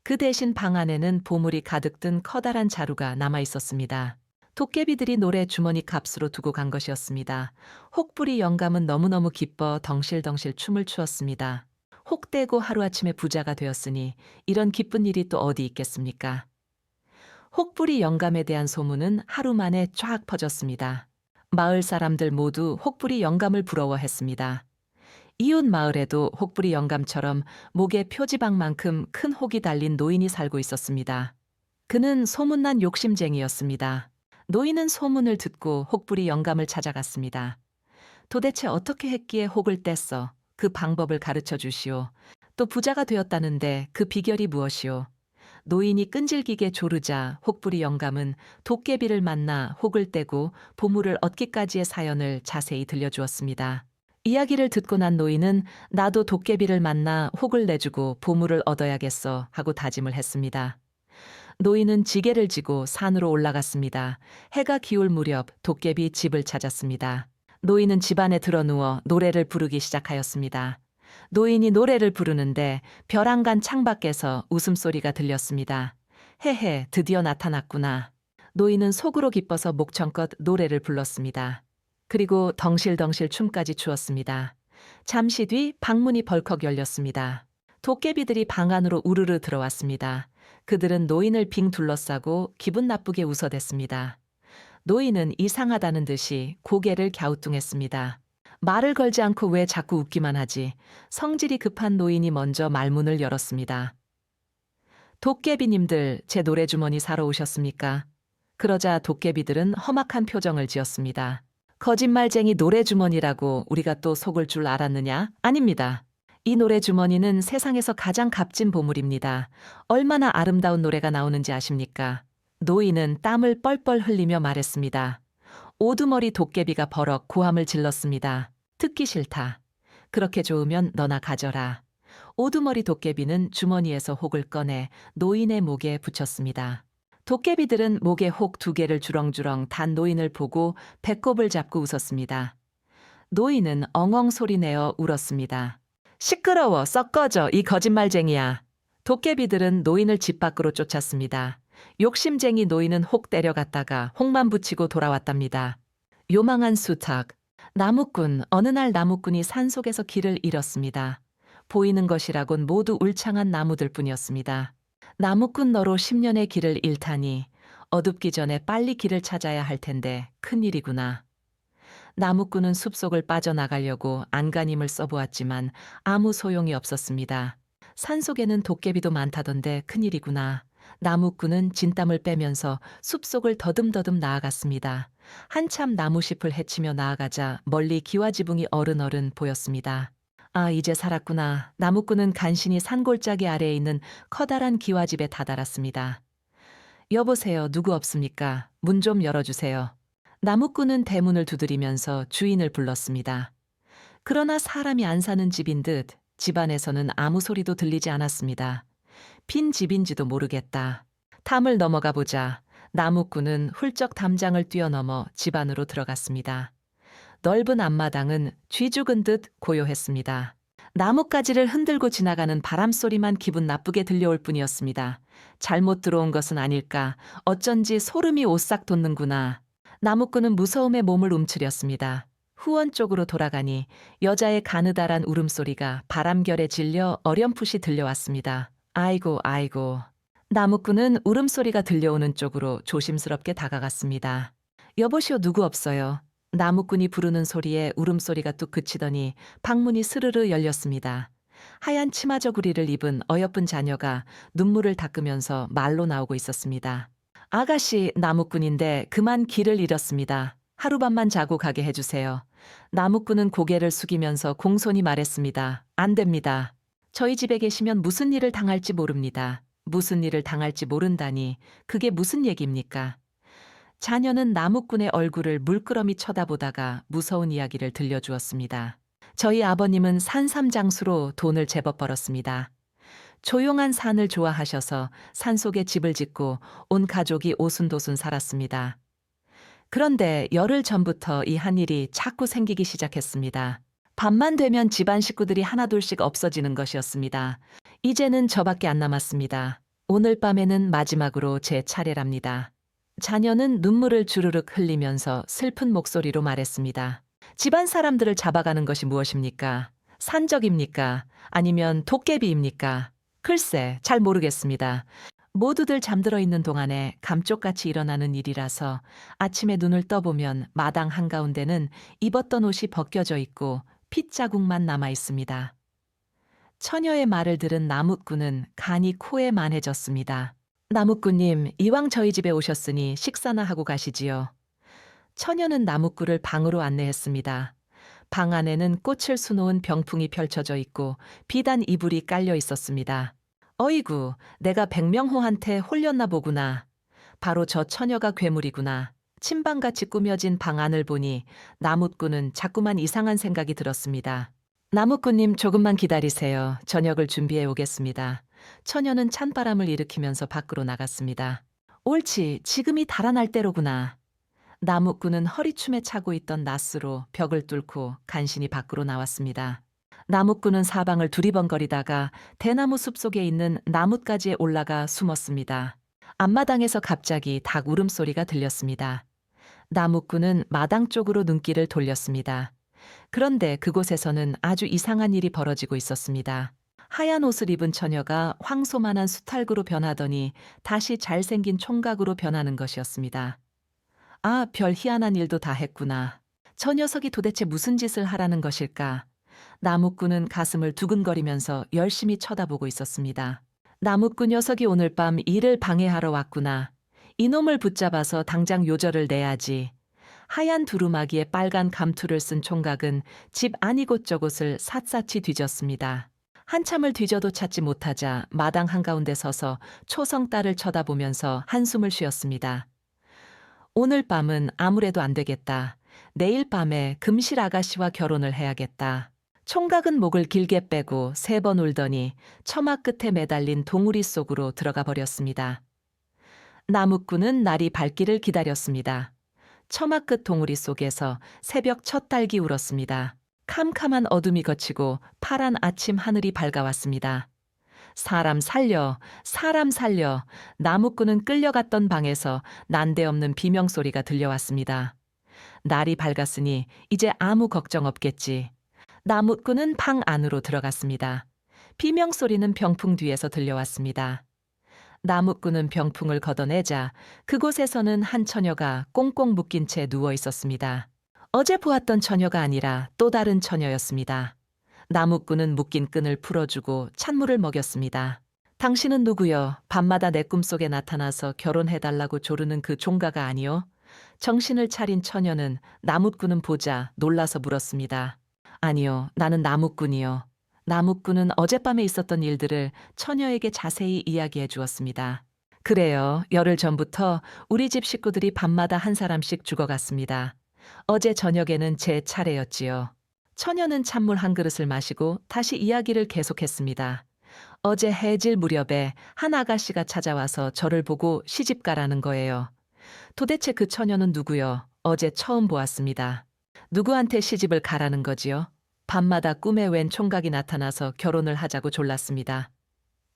그 대신 방 안에는 보물이 가득 든 커다란 자루가 남아 있었습니다. 도깨비들이 노래 주머니 값으로 두고 간 것이었습니다. 혹부리 영감은 너무너무 기뻐 덩실덩실 춤을 추었습니다. 혹대고 하루아침에 부자가 되었으니 이런 기쁜 일이 또 어디 있겠습니까? 혹부리 영감에 대한 소문은 하루 만에 쫙 퍼졌습니다. 마을 사람들 모두 혹부리 영감을 부러워했습니다. 이웃 마을에도 혹부리 영감처럼 목에 표지방만큼 큰 혹이 달린 노인이 살고 있었습니다. 그는 소문난 욕심쟁이였습니다. 노인은 소문을 듣고 혹부리 영감을 찾아갔습니다. 도대체 어떻게 했기에 혹을 뗐어? 그 방법을 가르쳐 주시오. 또 부자가 되었다는데 그 비결이 무엇이오? 노인이 끈질기게 조르자 혹부리 영감은 도깨비를 만나 혹을 떼고 보물을 얻기까지의 사연을 자세히 들려주었습니다. 이야기를 듣고 난 노인은 나도 도깨비를 만나 혹을 내주고 보물을 얻어야겠어 하고 다짐을 했습니다. 노인은 지게를 지고 산으로 올라갔습니다. 해가 기울 무렵 도깨비 집을 찾았습니다. 노인은 집 안에 드러누워 노래를 부르기 시작하였습니다. 노인이 노래를 부르는데 벼랑간 창밖에서 웃음소리가 들렸습니다. 헤헤, 드디어 나타났구나. 노인은 속으로 기뻐서 목청껏 노래를 불렀습니다. 그리고 덩실덩실 춤까지 추었습니다. 잠시 뒤 방문이 벌컥 열렸습니다. 도깨비들이 방 안으로 우르르 들어왔습니다. 그들은 노인을 빙 둘러싸고 기분 나쁘게 웃어댔습니다. 노인은 이상하다는 듯이 고개를 갸우뚱했습니다. 말을 걸지 않고 왜 자꾸 웃기만 하지? 성질이 급한 노인이 먼저 말문을 열었습니다. 도깨비님들, 제 노래주머니 사러 오셨습니까? 그러자 도깨비들은 험악한 표정을 지었습니다. 거짓말쟁이 노래주머니라고 우리가 또 속을 줄 알았느냐? 아닙니다. 이 노래주머니는 세상에서 가장 값진 보물입니다. 얼마나 아름다운 노래가 나오는지 아십니까? 노인은 땀을 뻘뻘 흘리며 말했습니다. 오두머리 도깨비가 버럭 고함을 질렀습니다. 듣기 싫다. 그렇게 좋으면 너나 가져라. 오두머리 도깨비는 주머니에서 혹을 꺼내 노인의 목에 붙였습니다. 도깨비들은 목에 혹 2개를 주렁주렁 단 노인을 보고 배꼽을 잡고 웃었습니다. 노인은 엉엉 소리내어 울었습니다. 시끄러워, 썩 꺼져, 이 거짓말쟁이야. 도깨비들은 노인을 집 밖으로 쫓았습니다. 욕심쟁이 노인은 혹 때려갔다가 혹만 붙이고 돌아왔답니다. 요망한 수탉. 나무꾼, 어느 날 나무꾼이 산속에서 길을 잃었습니다. 보이는 것이라곤 모두 울창한 나무들 뿐이었습니다. 나무꾼 너로 10년의 길을 잃다니 어둡기 전에 빨리 길을 찾아야 할 텐데 큰일이구나. 나무꾼은 숲속을 빠져나가려고 안간힘을 써보았지만 아무 소용이 없었습니다. 산속에는 도깨비도 많다던데 큰일이구나. 나무꾼은 진땀을 빼면서 숲속을 더듬더듬 나아갔습니다. 한참 나무잎을 헤치며 나아가자 멀리 기와지붕이 어른어른 보였습니다. 아, 이제 살았구나. 나무꾼은 간신히 산골짜기 아래에 있는 커다란 기와집에 다다랐습니다. 여보세요, 누구 없습니까? 문 좀 열어주세요. 나무꾼은 대문을 두드리면서 주인을 불렀습니다. 그러나 사람이 안 사는 집인 듯 집안에서는 아무 소리도 들리지 않았습니다. 빈 집인지도 모르겠다. 담을 넘어가 보자. 나무꾼은 훌쩍 담장을 뛰어넘어 집 안으로 들어갔습니다. 넓은 앞마당은 쥐 죽은 듯 고요했습니다. 나뭇가지를 흔들고 지나가는 바람소리만 기분 나쁘게 들려올 뿐이었습니다. 잘못 들어온 것은 아닐까. 어쩐지 소름이 오싹 돋는구나. 나무꾼은 무서움에 몸을 움츠렸습니다. 후원 쪽으로 돌아가니 여자의 가느다란 울음소리가 바람결에 질려 어렴풋이 들려왔습니다. 아이고 아이고. 나무꾼은 울음소리가 들려오는 쪽으로 조심스럽게 다가갔습니다. 여보시오, 누구 없어요. 나무꾼이 부르는 소리에 울음소리가 뚝 그치더니 방문이 스르르 열렸습니다. 하얀 치마저고리를 입은 어여쁜 자녀가 눈물을 닦으면서 말로 나오고 있었습니다. 아가씨, 나무꾼인데 그만 길을 잃었습니다. 하룻밤만 자고 가게 해주세요. 나무꾼은 고개를 숙이면서 공손히 말했습니다. 안 됩니다. 저희 집에 계시면 무슨 일을 당할지 모릅니다. 무슨 일을 당할지 모른다니 그게 무슨 얘기입니까? 자녀는 나무꾼의 얼굴을 물끄러미 쳐다보다가 무서운 이야기를 들려주었습니다. 저희 아버님은 산삼장수로 돈을 제법 벌었습니다. 조용한 산을 좋아하셔서 산속에 집을 짓고 온 가족이 오순도순 살았습니다. 그런데 열흘 전부터 이 한 일이 자꾸 생기기 시작했습니다. 밤만 되면 집안 식구들이 하나둘씩 없어지는 것이었습니다. 이제는 저밖에 안 남았습니다. 오늘 밤에는 마지막으로 제 차례랍니다. 자녀는 눈물을 주르륵 흘리면서 슬픈 목소리로 말했습니다. 집안 사람들을 잡아가는 것이 무엇입니까? 산적입니까? 아니면 도깨비입니까? 글쎄, 잘 모르겠습니다. 모두들 잠들어 있는 동안에 감쪽같이 일어나는 일이라서 아침에 눈을 떠보면 마당 한가운데는 입었던 옷이 벗겨져 있고 핏자국만 남아 있습니다. 처녀의 말을 들은 나무꾼은 간이 코에 만해졌습니다. 나무꾼님, 이왕 저희 집에 오셨으니 식사나 하고 가시지요. 처녀는 나무꾼을 방으로 안내했습니다. 방 안에는 꽃을 수놓은 병풍이 펼쳐져 있고 비단 이불이 깔려 있었습니다. 어이구, 내가 백명호한테 홀렸나 보구나. 바로 저 처녀가 괴물이구나. 침방같이 꾸며진 방 안을 보니 나무꾼은 자꾸만 이상한 생각이 들었습니다. 나무꾼님 조금만 기다리세요. 저녁을 준비해 오겠습니다. 처녀는 찬바람을 일으키면서 밖으로 나갔습니다. 옳지, 지금이 달아날 때로구나. 나무꾼은 허리춤에 차고 있던 낫으로 벽을 뚫고 간신히 밖으로 나왔습니다. 나무꾼은 사방을 두리번거리다가 대나무 숲 속에 있는 나뭇가지에 올라가 숨었습니다. 앞마당에서 갑자기 닭 울음소리가 들렸습니다. 나무꾼은 마당 쪽으로 눈길을 돌렸습니다. 그런데 그곳에서는 아주 이상한 일이 벌어지고 있었습니다. 하얀 옷을 입은 처녀가 황소만한 수탉으로 변하더니 다시 잘생긴 총각으로 변하는 것이었습니다. 아, 별 희한한 일도 다 했구나. 저 녀석이 도대체 무슨 짓을 하라는 것일까? 나무꾼은 가슴을 두근거리면서 열심히 쳐다보고 있었습니다. 나무꾼 녀석이 오늘 밤 일을 방해하러 왔구나. 이놈을 붙잡아서 당장 요절을 내야지. 하얀 두루마기에 빨간 감투를 쓴 총각은 집 아니곳저곳을 샅샅이 뒤졌습니다. 한참을 뒤져도 찾지 못하자 마당 한가운데 서서 초성딸을 쳐다보면서 한숨을 쉬었습니다. 오늘 밤은 아무래도 안 되겠다. 내일 밤에 금실 아가씨와 결혼을 해야겠다. 총각은 목을 길게 빼고 3번 울더니 처마 끝에 매달린 동우리 속으로 들어가 버렸습니다. 나무꾼은 날이 밝기를 기다렸습니다. 처마 끝 동우리 속에서 새벽 첫 닭이 울었습니다. 캄캄한 어둠이 거치고 파란 아침 하늘이 밝아왔습니다. 사람 살려, 사람 살려. 나무꾼은 끌려갔던 방에서 난데없는 비명소리가 들려왔습니다. 날이 밝았으니 이제 아무 걱정 없겠지. 나무꾼은 방 안으로 들어갔습니다. 비명소리는 병풍 뒤에서 들려왔습니다. 나무꾼은 병풍을 걷어내자 그곳에서는 한 처녀가 꽁꽁 묶인 채 누워 있었습니다. 어제 보았던 처녀가 아니라 또 다른 처녀였습니다. 나무꾼은 묶인 끈을 풀어주고 찬물을 먹였습니다. 당신은 누구여? 밤마다 내 꿈속에 나타나서 결혼해달라고 조르는 그 종가가 아니오? 정신을 차린 처녀는 나무꾼은 보자 놀라서 물었습니다. 아니요, 나는 나무꾼이요. 나무꾼은 어젯밤에 있었던 일들을 처녀에게 자세히 이야기해 주었습니다. 그래요, 열흘 전부터 우리 집 식구들이 밤마다 한 사람씩 죽어갔습니다. 어제 저녁에는 제 차례였지요. 처녀는 찬물 한 그릇을 마시고 다시 이야기를 계속했습니다. 어제 해질 무렵에 한 아가씨가 찾아와서 저를 보고 시집가라는 거예요. 도대체 그 처녀는 누구요? 어제 처음 보았습니다. 누구한테 시집을 가라는 거지요? 밤마다 꿈에 웬 총각이 나타나서 결혼을 하자고 졸랐습니다.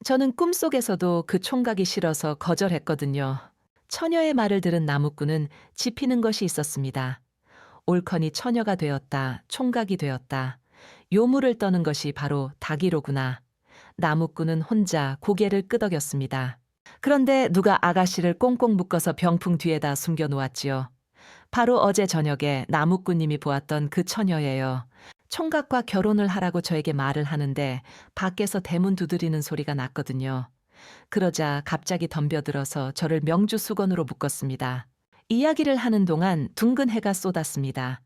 저는 꿈속에서도 그 총각이 싫어서 거절했거든요. 처녀의 말을 들은 나무꾼은 짚히는 것이 있었습니다. 옳거니 처녀가 되었다, 총각이 되었다. 요물을 떠는 것이 바로 닭이로구나. 나무꾼은 혼자 고개를 끄덕였습니다. 그런데 누가 아가씨를 꽁꽁 묶어서 병풍 뒤에다 숨겨 놓았지요. 바로 어제 저녁에 나무꾼님이 보았던 그 처녀예요. 총각과 결혼을 하라고 저에게 말을 하는데 밖에서 대문 두드리는 소리가 났거든요. 그러자 갑자기 덤벼들어서 저를 명주수건으로 묶었습니다. 이야기를 하는 동안 둥근 해가 쏟았습니다.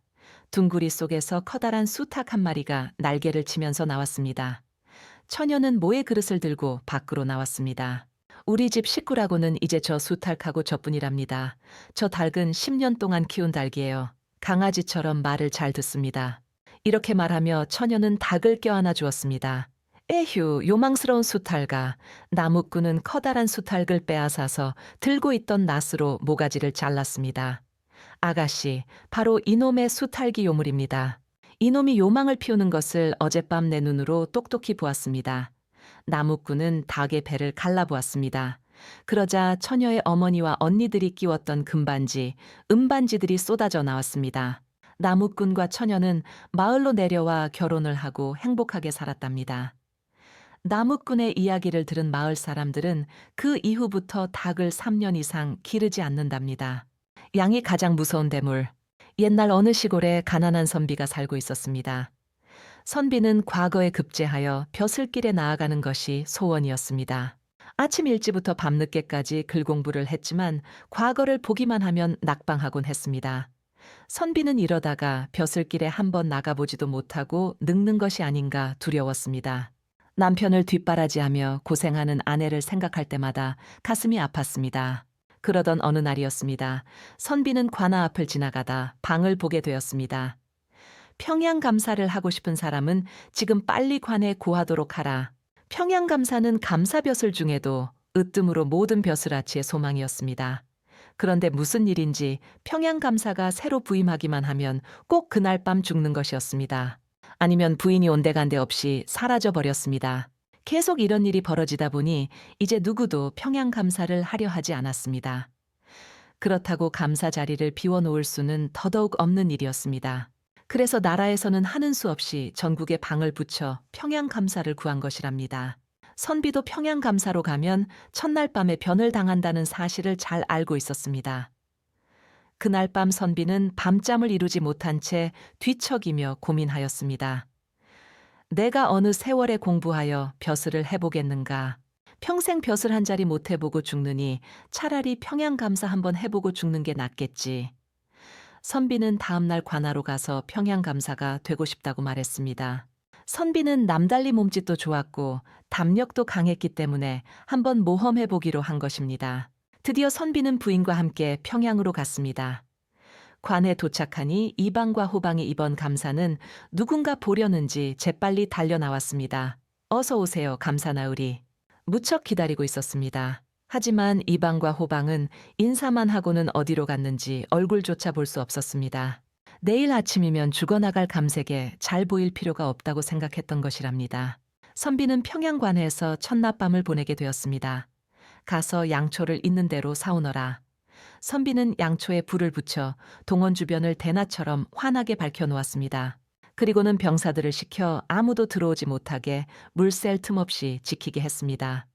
둥구리 속에서 커다란 수탉 한 마리가 날개를 치면서 나왔습니다. 처녀는 모의 그릇을 들고 밖으로 나왔습니다. 우리 집 식구라고는 이제 저 수탉하고 저뿐이랍니다. 저 닭은 10년 동안 키운 닭이에요. 강아지처럼 말을 잘 듣습니다. 이렇게 말하며 처녀는 닭을 껴안아 주었습니다. 에휴, 요망스러운 수탈가. 나무꾼은 커다란 수탈을 빼앗아서 들고 있던 낫으로 모가지를 잘랐습니다. 아가씨, 바로 이놈의 수탈기 요물입니다. 이놈이 요망을 피우는 것을 어젯밤 내 눈으로 똑똑히 보았습니다. 나무꾼은 닭의 배를 갈라보았습니다. 그러자 처녀의 어머니와 언니들이 끼웠던 금반지, 은반지들이 쏟아져 나왔습니다. 나무꾼과 처녀는 마을로 내려와 결혼을 하고 행복하게 살았답니다. 나무꾼의 이야기를 들은 마을 사람들은 그 이후부터 닭을 3년 이상 기르지 않는답니다. 양이 가장 무서운 대물. 옛날 어느 시골에 가난한 선비가 살고 있었습니다. 선비는 과거에 급제하여 벼슬길에 나아가는 것이 소원이었습니다. 아침 일찍부터 밤늦게까지 글 공부를 했지만 과거를 보기만 하면 낙방하곤 했습니다. 선비는 이러다가 벼슬길에 한번 나가보지도 못하고 늙는 것이 아닌가 두려웠습니다. 남편을 뒷바라지하며 고생하는 아내를 생각할 때마다 가슴이 아팠습니다. 그러던 어느 날이었습니다. 선비는 관아 앞을 지나가다 방을 보게 되었습니다. 평양감사를 하고 싶은 사람은 지금 빨리 관에 고하도록 하라. 평양감사는 감사벼슬 중에도 으뜸으로 모든 벼슬아치의 소망이었습니다. 그런데 무슨 일인지 평양감사가 새로 부임하기만 하면 꼭 그날 밤 죽는 것이었습니다. 아니면 부인이 온데간데 없이 사라져 버렸습니다. 계속 이런 일이 벌어지다 보니 이제 누구도 평양감사를 하려 하지 않았습니다. 그렇다고 감사 자리를 비워놓을 수는 더더욱 없는 일이었습니다. 그래서 나라에서는 하는 수 없이 전국에 방을 붙여 평양감사를 구한 것이랍니다. 선비도 평양감사로 가면 첫날 밤에 변을 당한다는 사실을 잘 알고 있었습니다. 그날 밤 선비는 밤잠을 이루지 못한 채 뒤척이며 고민하였습니다. 내가 어느 세월에 공부하여 벼슬을 해보겠는가. 평생 벼슬 한 자리 못 해보고 죽느니 차라리 평양감사 한번 해보고 죽는 게 낫겠지. 선비는 다음날 관아로 가서 평양감사가 되고 싶다고 말했습니다. 선비는 남달리 몸짓도 좋았고 담력도 강했기 때문에 한번 모험해보기로 한 것입니다. 드디어 선비는 부인과 함께 평양으로 갔습니다. 관에 도착하니 이방과 호방의 이번 감사는 누군가 보려는지 재빨리 달려나왔습니다. 어서 오세요, 감사나으리. 무척 기다리고 있었습니다. 하지만 이방과 호방은 인사만 하고는 어디로 갔는지 얼굴조차 볼 수 없었습니다. 내일 아침이면 죽어나갈 감색에 잘 보일 필요가 없다고 생각했던 것이랍니다. 선비는 평양관에서 첫낮밤을 보내게 되었습니다. 가서 양초를 있는 대로 사오너라. 선비는 양초에 불을 붙여 동원 주변을 대낮처럼 환하게 밝혀놓았습니다. 그리고는 병사들을 시켜 아무도 들어오지 못하게 물샐 틈 없이 지키게 했습니다.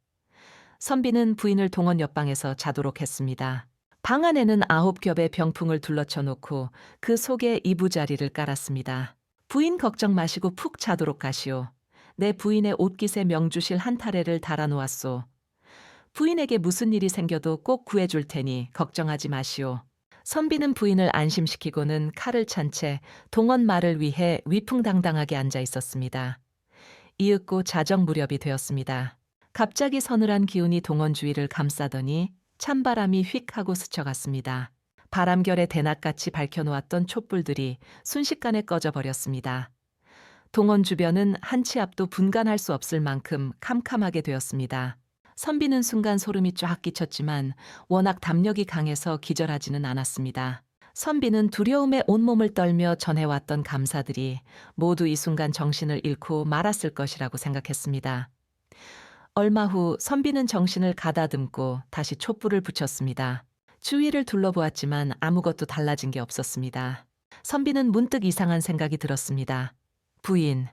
선비는 부인을 동원 옆방에서 자도록 했습니다. 방 안에는 9겹의 병풍을 둘러쳐 놓고 그 속에 이부자리를 깔았습니다. 부인 걱정 마시고 푹 자도록 가시오. 내 부인의 옷깃에 명주실 한 타래를 달아놓았소. 부인에게 무슨 일이 생겨도 꼭 구해줄 테니 걱정하지 마시오. 선비는 부인을 안심시키고는 칼을 찬 채 동원 말을 위해 위풍당당하게 앉아 있었습니다. 이윽고 자정 무렵이 되었습니다. 갑자기 서늘한 기운이 동원 주위를 감싸더니 찬바람이 휙 하고 스쳐갔습니다. 바람결에 대낮같이 밝혀놓았던 촛불들이 순식간에 꺼져버렸습니다. 동원 주변은 한 치 앞도 분간할 수 없을 만큼 캄캄하게 되었습니다. 선비는 순간 소름이 쫙 끼쳤지만 워낙 담력이 강해서 기절하지는 않았습니다. 선비는 두려움에 온몸을 떨며 전해왔던 감사들이 모두 이 순간 정신을 잃고 말았을 것이라고 생각했습니다. 얼마 후 선비는 정신을 가다듬고 다시 촛불을 붙였습니다. 주위를 둘러보았지만 아무것도 달라진 게 없었습니다. 선비는 문득 이상한 생각이 들었습니다. 부인.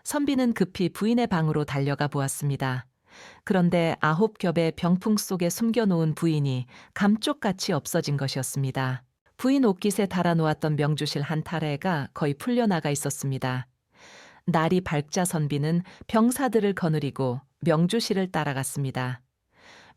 선비는 급히 부인의 방으로 달려가 보았습니다. 그런데 9겹의 병풍 속에 숨겨놓은 부인이 감쪽같이 없어진 것이었습니다. 부인 옷깃에 달아놓았던 명주실 한 타래가 거의 풀려나가 있었습니다. 날이 밝자 선비는 병사들을 거느리고 명주실을 따라갔습니다.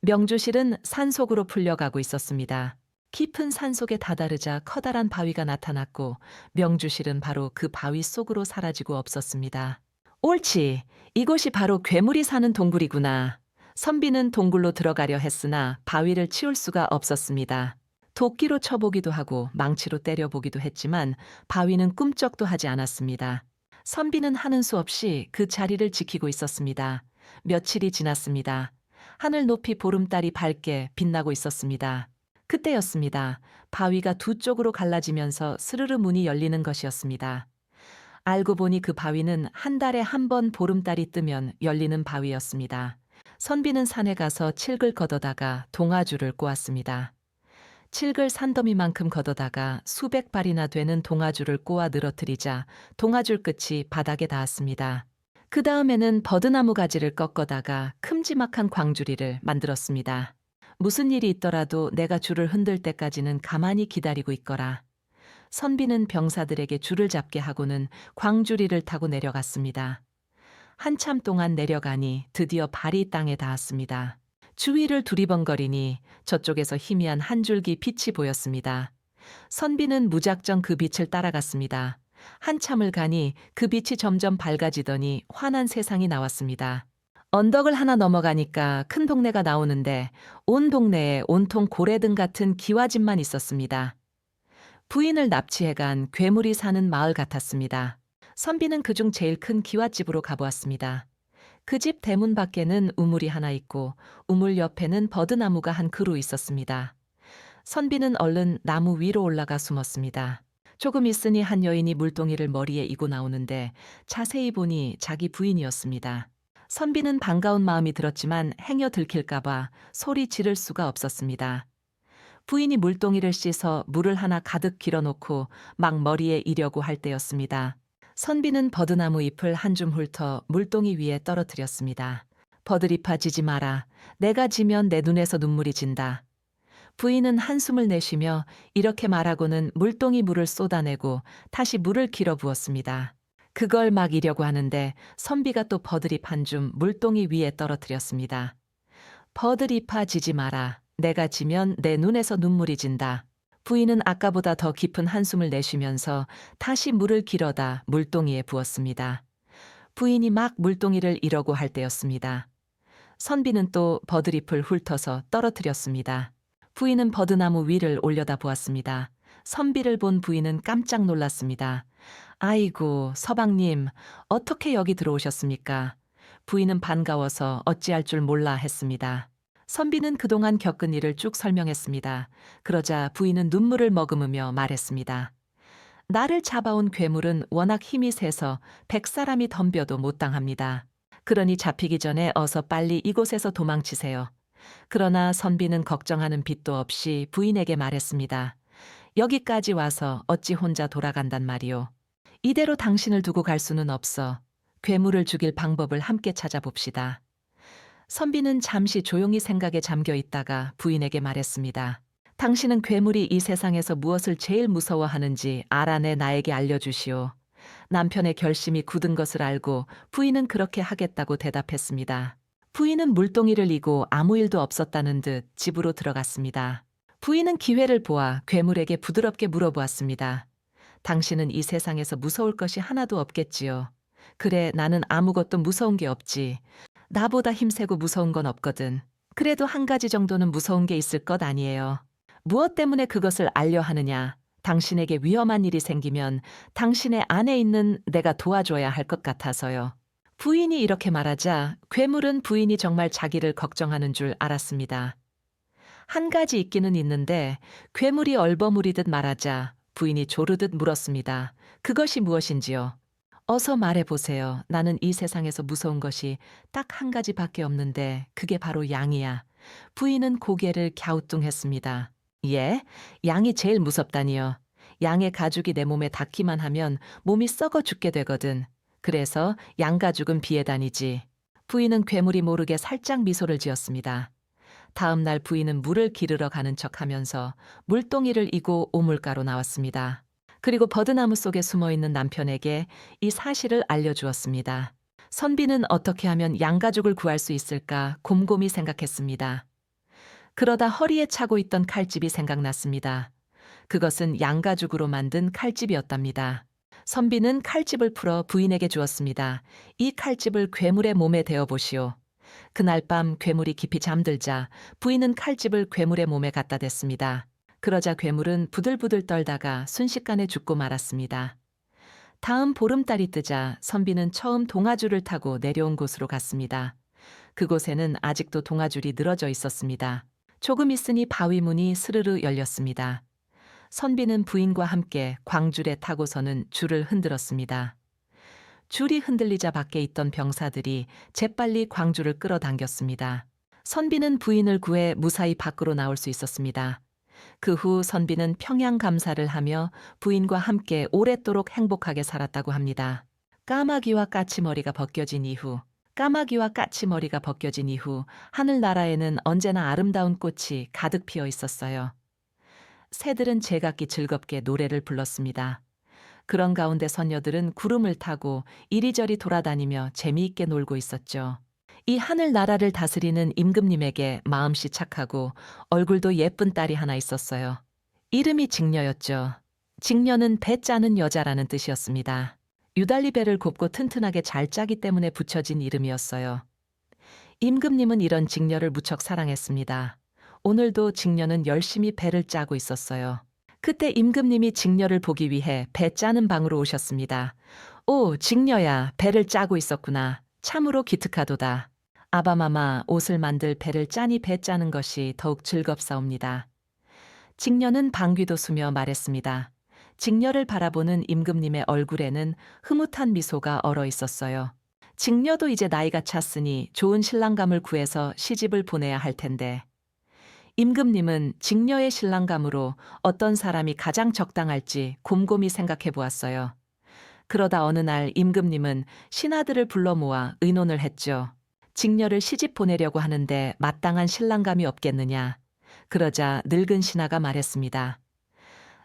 명주실은 산속으로 풀려가고 있었습니다. 깊은 산속에 다다르자 커다란 바위가 나타났고 명주실은 바로 그 바위 속으로 사라지고 없었습니다. 옳지, 이곳이 바로 괴물이 사는 동굴이구나. 선비는 동굴로 들어가려 했으나 바위를 치울 수가 없었습니다. 도끼로 쳐보기도 하고 망치로 때려보기도 했지만 바위는 꿈쩍도 하지 않았습니다. 선비는 하는 수 없이 그 자리를 지키고 있었습니다. 며칠이 지났습니다. 하늘 높이 보름달이 밝게 빛나고 있었습니다. 그때였습니다. 바위가 두 쪽으로 갈라지면서 스르르 문이 열리는 것이었습니다. 알고 보니 그 바위는 한 달에 한 번 보름달이 뜨면 열리는 바위였습니다. 선비는 산에 가서 칡을 걷어다가 동아줄을 꼬았습니다. 칡을 산더미만큼 걷어다가 수백 발이나 되는 동아줄을 꼬아 늘어뜨리자 동아줄 끝이 바닥에 닿았습니다. 그 다음에는 버드나무 가지를 꺾어다가 큼지막한 광주리를 만들었습니다. 무슨 일이 있더라도 내가 줄을 흔들 때까지는 가만히 기다리고 있거라. 선비는 병사들에게 줄을 잡게 하고는 광주리를 타고 내려갔습니다. 한참 동안 내려가니 드디어 발이 땅에 닿았습니다. 주위를 두리번거리니 저쪽에서 희미한 한 줄기 빛이 보였습니다. 선비는 무작정 그 빛을 따라갔습니다. 한참을 가니 그 빛이 점점 밝아지더니 환한 세상이 나왔습니다. 언덕을 하나 넘어가니까 큰 동네가 나오는데 온 동네에 온통 고래등 같은 기와집만 있었습니다. 부인을 납치해간 괴물이 사는 마을 같았습니다. 선비는 그중 제일 큰 기와집으로 가보았습니다. 그 집 대문 밖에는 우물이 하나 있고 우물 옆에는 버드나무가 한 그루 있었습니다. 선비는 얼른 나무 위로 올라가 숨었습니다. 조금 있으니 한 여인이 물동이를 머리에 이고 나오는데 자세히 보니 자기 부인이었습니다. 선비는 반가운 마음이 들었지만 행여 들킬까봐 소리 지를 수가 없었습니다. 부인이 물동이를 씻어 물을 하나 가득 길어놓고 막 머리에 이려고 할 때였습니다. 선비는 버드나무 잎을 한 줌 훑어 물동이 위에 떨어뜨렸습니다. 버드리파 지지 마라. 내가 지면 내 눈에서 눈물이 진다. 부인은 한숨을 내쉬며 이렇게 말하고는 물동이 물을 쏟아내고 다시 물을 길어 부었습니다. 그걸 막 이려고 하는데 선비가 또 버드립 한 줌 물동이 위에 떨어뜨렸습니다. 버드리파 지지 마라. 내가 지면 내 눈에서 눈물이 진다. 부인은 아까보다 더 깊은 한숨을 내쉬면서 다시 물을 길어다 물동이에 부었습니다. 부인이 막 물동이를 이려고 할 때였습니다. 선비는 또 버드립을 훑어서 떨어뜨렸습니다. 부인은 버드나무 위를 올려다 보았습니다. 선비를 본 부인은 깜짝 놀랐습니다. 아이고, 서방님, 어떻게 여기 들어오셨습니까? 부인은 반가워서 어찌할 줄 몰라 했습니다. 선비는 그동안 겪은 일을 쭉 설명했습니다. 그러자 부인은 눈물을 머금으며 말했습니다. 나를 잡아온 괴물은 워낙 힘이 세서 100사람이 덤벼도 못 당합니다. 그러니 잡히기 전에 어서 빨리 이곳에서 도망치세요. 그러나 선비는 걱정하는 빚도 없이 부인에게 말했습니다. 여기까지 와서 어찌 혼자 돌아간단 말이오. 이대로 당신을 두고 갈 수는 없어. 괴물을 죽일 방법을 함께 찾아봅시다. 선비는 잠시 조용히 생각에 잠겨 있다가 부인에게 말했습니다. 당신은 괴물이 이 세상에서 무엇을 제일 무서워하는지 알아내 나에게 알려주시오. 남편의 결심이 굳은 것을 알고 부인은 그렇게 하겠다고 대답했습니다. 부인은 물동이를 이고 아무 일도 없었다는 듯 집으로 들어갔습니다. 부인은 기회를 보아 괴물에게 부드럽게 물어보았습니다. 당신은 이 세상에서 무서울 것이 하나도 없겠지요. 그래, 나는 아무것도 무서운 게 없지. 나보다 힘세고 무서운 건 없거든. 그래도 한 가지 정도는 무서운 게 있을 것 아니에요. 무엇 때문에 그것을 알려 하느냐? 당신에게 위험한 일이 생기면 당신의 안에 있는 내가 도와줘야 할 것 같아서요. 부인이 이렇게 말하자 괴물은 부인이 정말 자기를 걱정하는 줄 알았습니다. 한 가지 있기는 있는데 괴물이 얼버무리듯 말하자 부인이 조르듯 물었습니다. 그것이 무엇인지요? 어서 말해보세요. 나는 이 세상에서 무서운 것이 딱 한 가지밖에 없는데 그게 바로 양이야. 부인은 고개를 갸우뚱했습니다. 예? 양이 제일 무섭다니요. 양의 가죽이 내 몸에 닿기만 하면 몸이 썩어 죽게 되거든. 그래서 양 가죽은 비에 다니지. 부인은 괴물이 모르게 살짝 미소를 지었습니다. 다음 날 부인은 물을 기르러 가는 척하면서 물동이를 이고 오물가로 나왔습니다. 그리고 버드나무 속에 숨어있는 남편에게 이 사실을 알려주었습니다. 선비는 어떻게 하면 양가죽을 구할 수 있을까 곰곰이 생각했습니다. 그러다 허리에 차고 있던 칼집이 생각났습니다. 그것은 양가죽으로 만든 칼집이었답니다. 선비는 칼집을 풀어 부인에게 주었습니다. 이 칼집을 괴물의 몸에 대어보시오. 그날 밤 괴물이 깊이 잠들자 부인은 칼집을 괴물의 몸에 갖다 댔습니다. 그러자 괴물은 부들부들 떨다가 순식간에 죽고 말았습니다. 다음 보름달이 뜨자 선비는 처음 동아줄을 타고 내려온 곳으로 갔습니다. 그곳에는 아직도 동아줄이 늘어져 있었습니다. 조금 있으니 바위문이 스르르 열렸습니다. 선비는 부인과 함께 광줄에 타고서는 줄을 흔들었습니다. 줄이 흔들리자 밖에 있던 병사들이 재빨리 광줄을 끌어당겼습니다. 선비는 부인을 구해 무사히 밖으로 나올 수 있었습니다. 그 후 선비는 평양 감사를 하며 부인과 함께 오랫도록 행복하게 살았다고 합니다. 까마귀와 까치머리가 벗겨진 이후 하늘나라에는 언제나 아름다운 꽃이 가득 피어 있었어요. 새들은 제각기 즐겁게 노래를 불렀습니다. 그런 가운데 선녀들은 구름을 타고 이리저리 돌아다니며 재미있게 놀고 있었죠. 이 하늘나라를 다스리는 임금님에게 마음씨 착하고 얼굴도 예쁜 딸이 하나 있었어요. 이름이 직녀였죠. 직녀는 배 짜는 여자라는 뜻이었습니다. 유달리 배를 곱고 튼튼하게 잘 짜기 때문에 붙여진 이름이었어요. 임금님은 이런 직녀를 무척 사랑했습니다. 오늘도 직녀는 열심히 배를 짜고 있었어요. 그때 임금님이 직녀를 보기 위해 배 짜는 방으로 오셨습니다. 오, 직녀야, 배를 짜고 있었구나. 참으로 기특하도다. 아바마마, 옷을 만들 배를 짜니 배 짜는 것이 더욱 즐겁사옵니다. 직녀는 방귀도 수며 말했습니다. 직녀를 바라보는 임금님의 얼굴에는 흐뭇한 미소가 얼어 있었어요. 직녀도 이제 나이가 찼으니 좋은 신랑감을 구해서 시집을 보내야 할 텐데. 임금님은 직녀의 신랑감으로 어떤 사람이 가장 적당할지 곰곰이 생각해 보았어요. 그러다 어느 날 임금님은 신하들을 불러 모아 의논을 했죠. 직녀를 시집 보내려고 하는데 마땅한 신랑감이 없겠느냐. 그러자 늙은 신하가 말했습니다.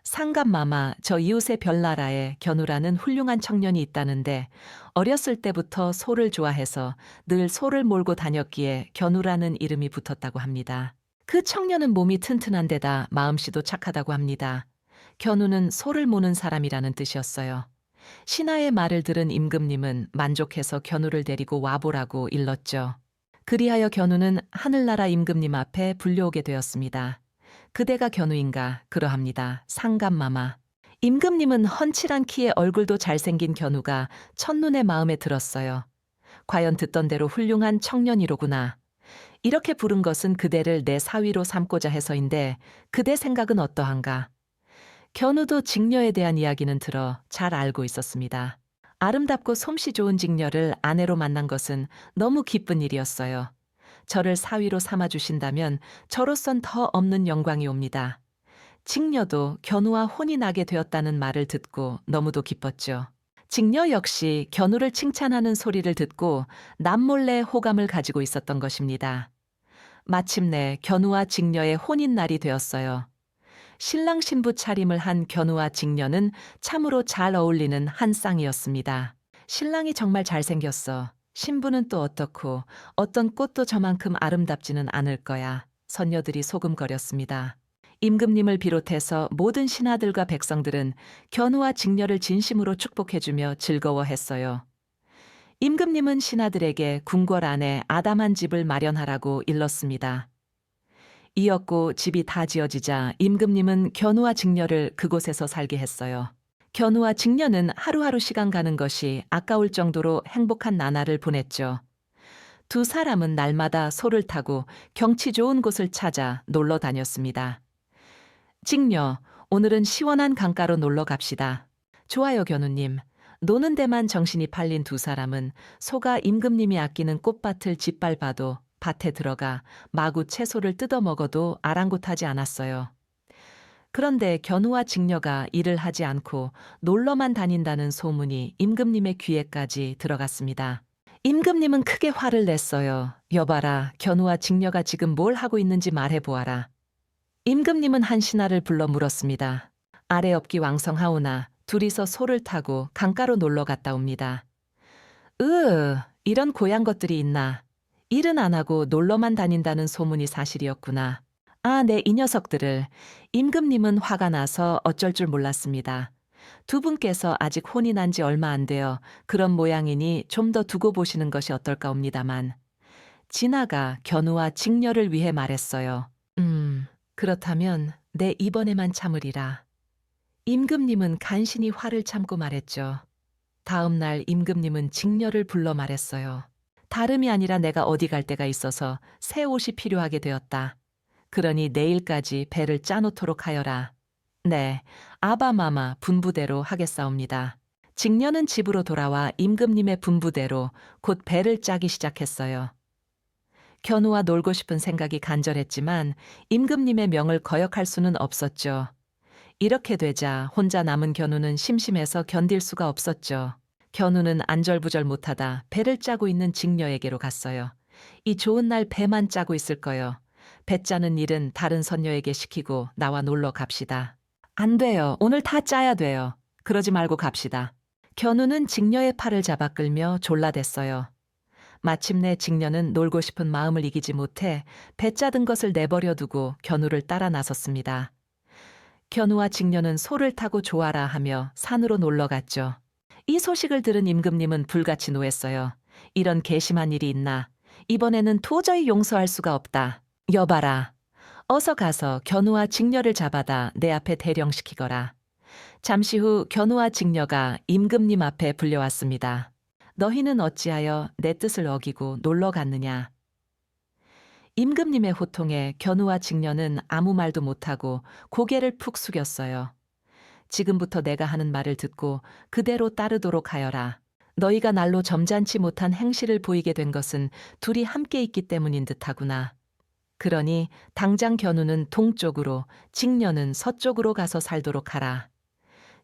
상감마마, 저 이웃의 별나라에 견우라는 훌륭한 청년이 있다는데 어렸을 때부터 소를 좋아해서 늘 소를 몰고 다녔기에 견우라는 이름이 붙었다고 합니다. 그 청년은 몸이 튼튼한 데다 마음씨도 착하다고 합니다. 견우는 소를 모는 사람이라는 뜻이었어요. 신하의 말을 들은 임금님은 만족해서 견우를 데리고 와보라고 일렀죠. 그리하여 견우는 하늘나라 임금님 앞에 불려오게 되었습니다. 그대가 견우인가? 그러합니다. 상감마마. 임금님은 훤칠한 키에 얼굴도 잘생긴 견우가 첫눈에 마음에 들었어요. 과연 듣던 대로 훌륭한 청년이로구나. 이렇게 부른 것은 그대를 내 사위로 삼고자 해서인데 그대 생각은 어떠한가? 견우도 직녀에 대한 이야기는 들어 잘 알고 있었습니다. 아름답고 솜씨 좋은 직녀를 아내로 만난 것은 너무 기쁜 일이었어요. 저를 사위로 삼아주신다면 저로선 더 없는 영광이 옵니다. 직녀도 견우와 혼이 나게 되었다는 말을 듣고 너무도 기뻤죠. 직녀 역시 견우를 칭찬하는 소리를 듣고 남몰래 호감을 가지고 있었던 것입니다. 마침내 견우와 직녀의 혼인날이 되었어요. 신랑 신부 차림을 한 견우와 직녀는 참으로 잘 어울리는 한 쌍이었습니다. 신랑이 정말 잘생겼어. 신부는 또 어떻고 어떤 꽃도 저만큼 아름답지는 않을 거야. 선녀들이 소금거렸습니다. 임금님을 비롯해서 모든 신하들과 백성들은 견우와 직녀를 진심으로 축복해주며 즐거워했어요. 임금님은 신하들에게 궁궐 안에 아담한 집을 마련하라고 일렀습니다. 이었고 집이 다 지어지자 임금님은 견우와 직녀를 그곳에서 살게 했어요. 견우와 직녀는 하루하루 시간 가는 것이 아까울 정도로 행복한 나날을 보냈죠. 두 사람은 날마다 소를 타고 경치 좋은 곳을 찾아 놀러 다녔습니다. 직녀, 오늘은 시원한 강가로 놀러 갑시다. 좋아요, 견우님. 노는 데만 정신이 팔린 두 사람은 소가 임금님이 아끼는 꽃밭을 짓밟아도 밭에 들어가 마구 채소를 뜯어 먹어도 아랑곳하지 않았어요. 그런데 견우와 직녀가 일을 하지 않고 놀러만 다닌다는 소문이 임금님의 귀에까지 들어갔습니다. 임금님은 크게 화를 냈어요. 여봐라, 견우와 직녀가 지금 뭘 하고 있는지 말해보아라. 임금님은 한 신하를 불러 물었습니다. 아래 업기 왕성하오나 둘이서 소를 타고 강가로 놀러 갔다 옵니다. 이런 고향 것들이 있나. 일은 안 하고 놀러만 다닌다는 소문이 사실이었구나. 아, 네, 이 녀석들을. 임금님은 화가 나서 어쩔 줄 몰랐습니다. 두 분께서 아직 혼이 난 지 얼마 안 되어 그런 모양이니 좀 더 두고 보시는 것이 어떨까옵니다만. 진아가 견우와 직녀를 위해 말했어요. 그렇다면 내 이번에만 참으리라. 임금님은 간신히 화를 참고 말했죠. 다음 날 임금님은 직녀를 불러 말했어요. 다름이 아니라 내가 어디 갈 데가 있어서 새 옷이 필요하게 되었다. 그러니 내일까지 배를 짜놓도록 하여라. 네, 아바마마 분부대로 하겠사옵니다. 직녀는 집으로 돌아와 임금님의 분부대로 곧 배를 짜기 시작했어요. 견우와 놀고 싶은 생각이 간절했지만 임금님의 명을 거역할 수는 없었죠. 이렇게 되자 혼자 남은 견우는 심심해서 견딜 수가 없었죠. 견우는 안절부절 못하다 배를 짜고 있는 직녀에게로 갔어요. 이 좋은 날 배만 짜고 있을 거요. 배 짜는 일은 다른 선녀에게 시키고 나와 놀러 갑시다. 안 돼요. 오늘 다 짜야 돼요. 그러지 말고 갑시다. 견우는 직녀의 팔을 잡아 끌며 졸라댔어요. 마침내 직녀는 놀고 싶은 마음을 이기지 못해 배 짜든 것을 내버려 두고 견우를 따라 나섰습니다. 견우와 직녀는 소를 타고 조아라 하며 산으로 놀러 갔죠. 이 소식을 들은 임금님은 불같이 노했어요. 이런 괘씸한 일이 있나. 이번에는 도저히 용서할 수가 없다. 여봐라. 어서 가서 견우와 직녀를 잡아다 내 앞에 대령시키거라. 잠시 후 견우와 직녀가 임금님 앞에 불려왔습니다. 너희는 어찌하여 내 뜻을 어기고 놀러 갔느냐. 임금님의 호통에 견우와 직녀는 아무 말도 못하고 고개를 푹 숙였어요. 지금부터 내가 하는 말을 듣고 그대로 따르도록 하여라. 너희가 날로 점잖지 못한 행실을 보이게 된 것은 둘이 함께 있기 때문인 듯하구나. 그러니 당장 견우는 동쪽으로, 직녀는 서쪽으로 가서 살도록 하라.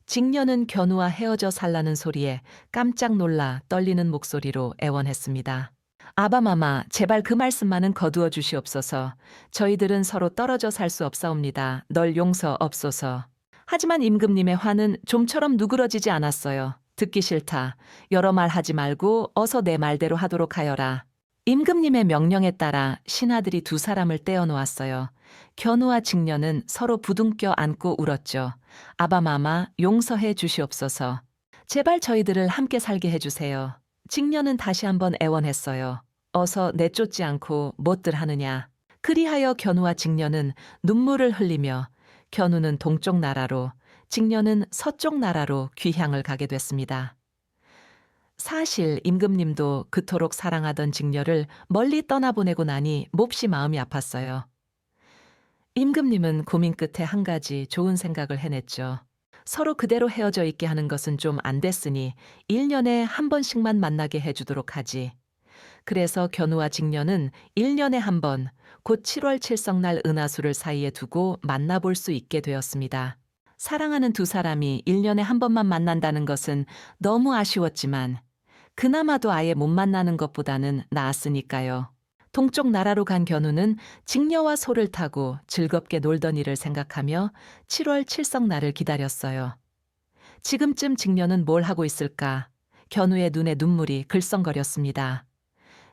직녀는 견우와 헤어져 살라는 소리에 깜짝 놀라 떨리는 목소리로 애원했습니다. 아바마마, 제발 그 말씀만은 거두어 주시옵소서. 저희들은 서로 떨어져 살 수 없사옵니다. 널 용서 없소서. 하지만 임금님의 화는 좀처럼 누그러지지 않았어요. 듣기 싫다. 여러 말 하지 말고 어서 내 말대로 하도록 하여라. 임금님의 명령에 따라 신하들이 두 사람을 떼어 놓았어요. 견우와 직녀는 서로 부둥켜 안고 울었죠. 아바마마, 용서해 주시옵소서. 제발 저희들을 함께 살게 해주세요. 직녀는 다시 한번 애원했어요. 어서 내쫓지 않고 못들 하느냐. 그리하여 견우와 직녀는 눈물을 흘리며 견우는 동쪽 나라로, 직녀는 서쪽 나라로 귀향을 가게 됐습니다. 사실 임금님도 그토록 사랑하던 직녀를 멀리 떠나보내고 나니 몹시 마음이 아팠어요. 임금님은 고민 끝에 한 가지 좋은 생각을 해냈죠. 서로 그대로 헤어져 있게 하는 것은 좀 안 됐으니 1년에 한 번씩만 만나게 해주도록 하지. 그래서 견우와 직녀는 1년에 한 번, 곧 7월 칠성날 은하수를 사이에 두고 만나볼 수 있게 되었습니다. 사랑하는 두 사람이 1년에 한 번만 만난다는 것은 너무 아쉬웠지만 그나마도 아예 못 만나는 것보다는 나았으니까요. 동쪽 나라로 간 견우는 직녀와 소를 타고 즐겁게 놀던 일을 생각하며 7월 칠성날을 기다렸어요. 지금쯤 직녀는 뭘 하고 있을까? 견우의 눈에 눈물이 글썽거렸습니다.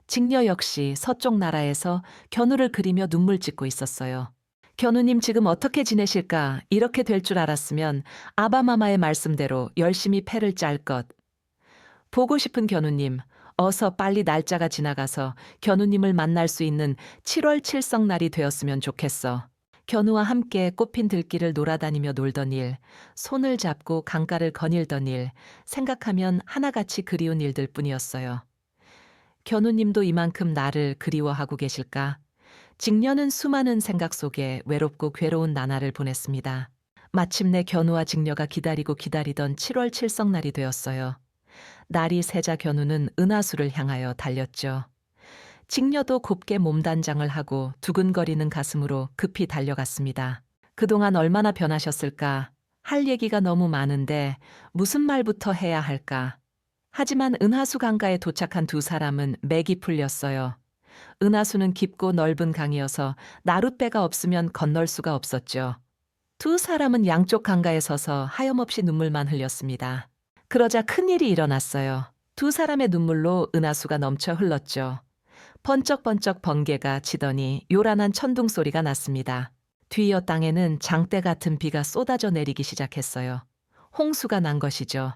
직녀 역시 서쪽 나라에서 견우를 그리며 눈물 짓고 있었어요. 견우님 지금 어떻게 지내실까? 이렇게 될 줄 알았으면 아바마마의 말씀대로 열심히 패를 짤 것. 보고 싶은 견우님, 어서 빨리 날짜가 지나가서 견우님을 만날 수 있는 7월 칠성날이 되었으면 좋겠어. 견우와 함께 꽃핀 들길을 놀아다니며 놀던 일, 손을 잡고 강가를 거닐던 일, 생각하면 하나같이 그리운 일들 뿐이었어요. 견우님도 이만큼 나를 그리워하고 계실까? 직녀는 수많은 생각 속에 외롭고 괴로운 나날을 보냈습니다. 마침내 견우와 직녀가 기다리고 기다리던 7월 칠성날이 되었어요. 날이 새자 견우는 은하수를 향하여 달렸죠. 직녀도 곱게 몸단장을 하고 두근거리는 가슴으로 급히 달려갔습니다. 그동안 얼마나 변하셨을까? 할 얘기가 너무 많은데 무슨 말부터 해야 할까? 하지만 은하수 강가에 도착한 두 사람은 맥이 풀렸어요. 은하수는 깊고 넓은 강이어서 나룻배가 없으면 건널 수가 없었죠. 두 사람은 양쪽 강가에 서서 하염없이 눈물만 흘렸습니다. 그러자 큰일이 일어났어요. 두 사람의 눈물로 은하수가 넘쳐 흘렀죠. 번쩍번쩍 번개가 치더니 요란한 천둥 소리가 났습니다. 뒤이어 땅에는 장대 같은 비가 쏟아져 내리기 시작했어요. 홍수가 난 것이죠.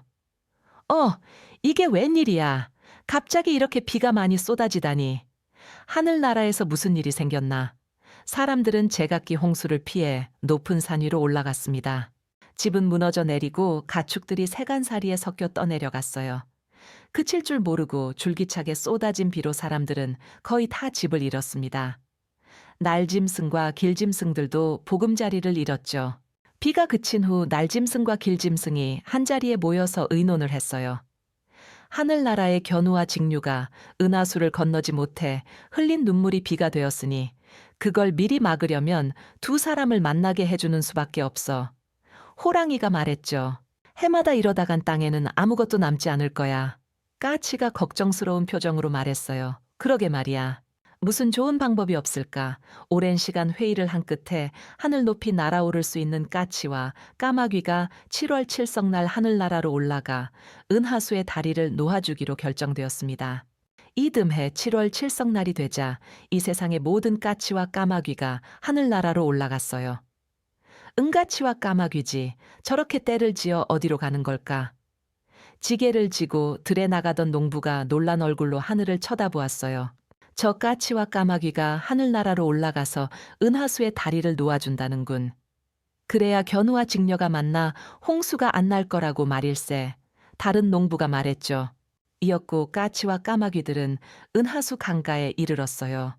이게 웬일이야. 갑자기 이렇게 비가 많이 쏟아지다니. 하늘나라에서 무슨 일이 생겼나. 사람들은 제각기 홍수를 피해 높은 산 위로 올라갔습니다. 집은 무너져 내리고 가축들이 세간사리에 섞여 떠내려갔어요. 그칠 줄 모르고 줄기차게 쏟아진 비로 사람들은 거의 다 집을 잃었습니다. 날짐승과 길짐승들도 보금자리를 잃었죠. 비가 그친 후 날짐승과 길짐승이 한자리에 모여서 의논을 했어요. 하늘나라의 견우와 직류가 은하수를 건너지 못해 흘린 눈물이 비가 되었으니 그걸 미리 막으려면 두 사람을 만나게 해주는 수밖에 없어. 호랑이가 말했죠. 해마다 이러다간 땅에는 아무것도 남지 않을 거야. 까치가 걱정스러운 표정으로 말했어요. 그러게 말이야. 무슨 좋은 방법이 없을까? 오랜 시간 회의를 한 끝에 하늘 높이 날아오를 수 있는 까치와 까마귀가 7월 칠성날 하늘나라로 올라가 은하수의 다리를 놓아주기로 결정되었습니다. 이듬해 7월 칠성날이 되자 이 세상의 모든 까치와 까마귀가 하늘나라로 올라갔어요. 은가치와 까마귀지 저렇게 떼를 지어 어디로 가는 걸까? 지게를 지고 들에 나가던 농부가 놀란 얼굴로 하늘을 쳐다보았어요. 저 까치와 까마귀가 하늘나라로 올라가서 은하수의 다리를 놓아준다는군. 그래야 견우와 직녀가 만나 홍수가 안 날 거라고 말일세. 다른 농부가 말했죠. 이었고 까치와 까마귀들은 은하수 강가에 이르렀어요.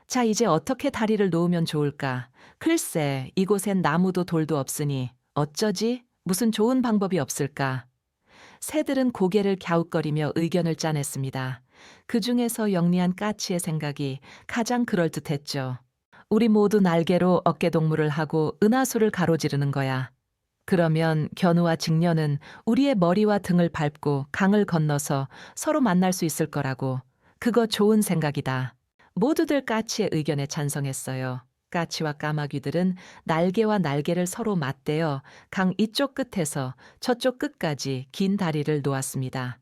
자, 이제 어떻게 다리를 놓으면 좋을까? 글쎄, 이곳엔 나무도 돌도 없으니 어쩌지? 무슨 좋은 방법이 없을까? 새들은 고개를 갸웃거리며 의견을 짜냈습니다. 그 중에서 영리한 까치의 생각이 가장 그럴듯했죠. 우리 모두 날개로 어깨동무를 하고 은하수를 가로지르는 거야. 그러면 견우와 직녀는 우리의 머리와 등을 밟고 강을 건너서 서로 만날 수 있을 거라고. 그거 좋은 생각이다. 모두들 까치의 의견에 찬성했어요. 까치와 까마귀들은 날개와 날개를 서로 맞대어 강 이쪽 끝에서 저쪽 끝까지 긴 다리를 놓았습니다.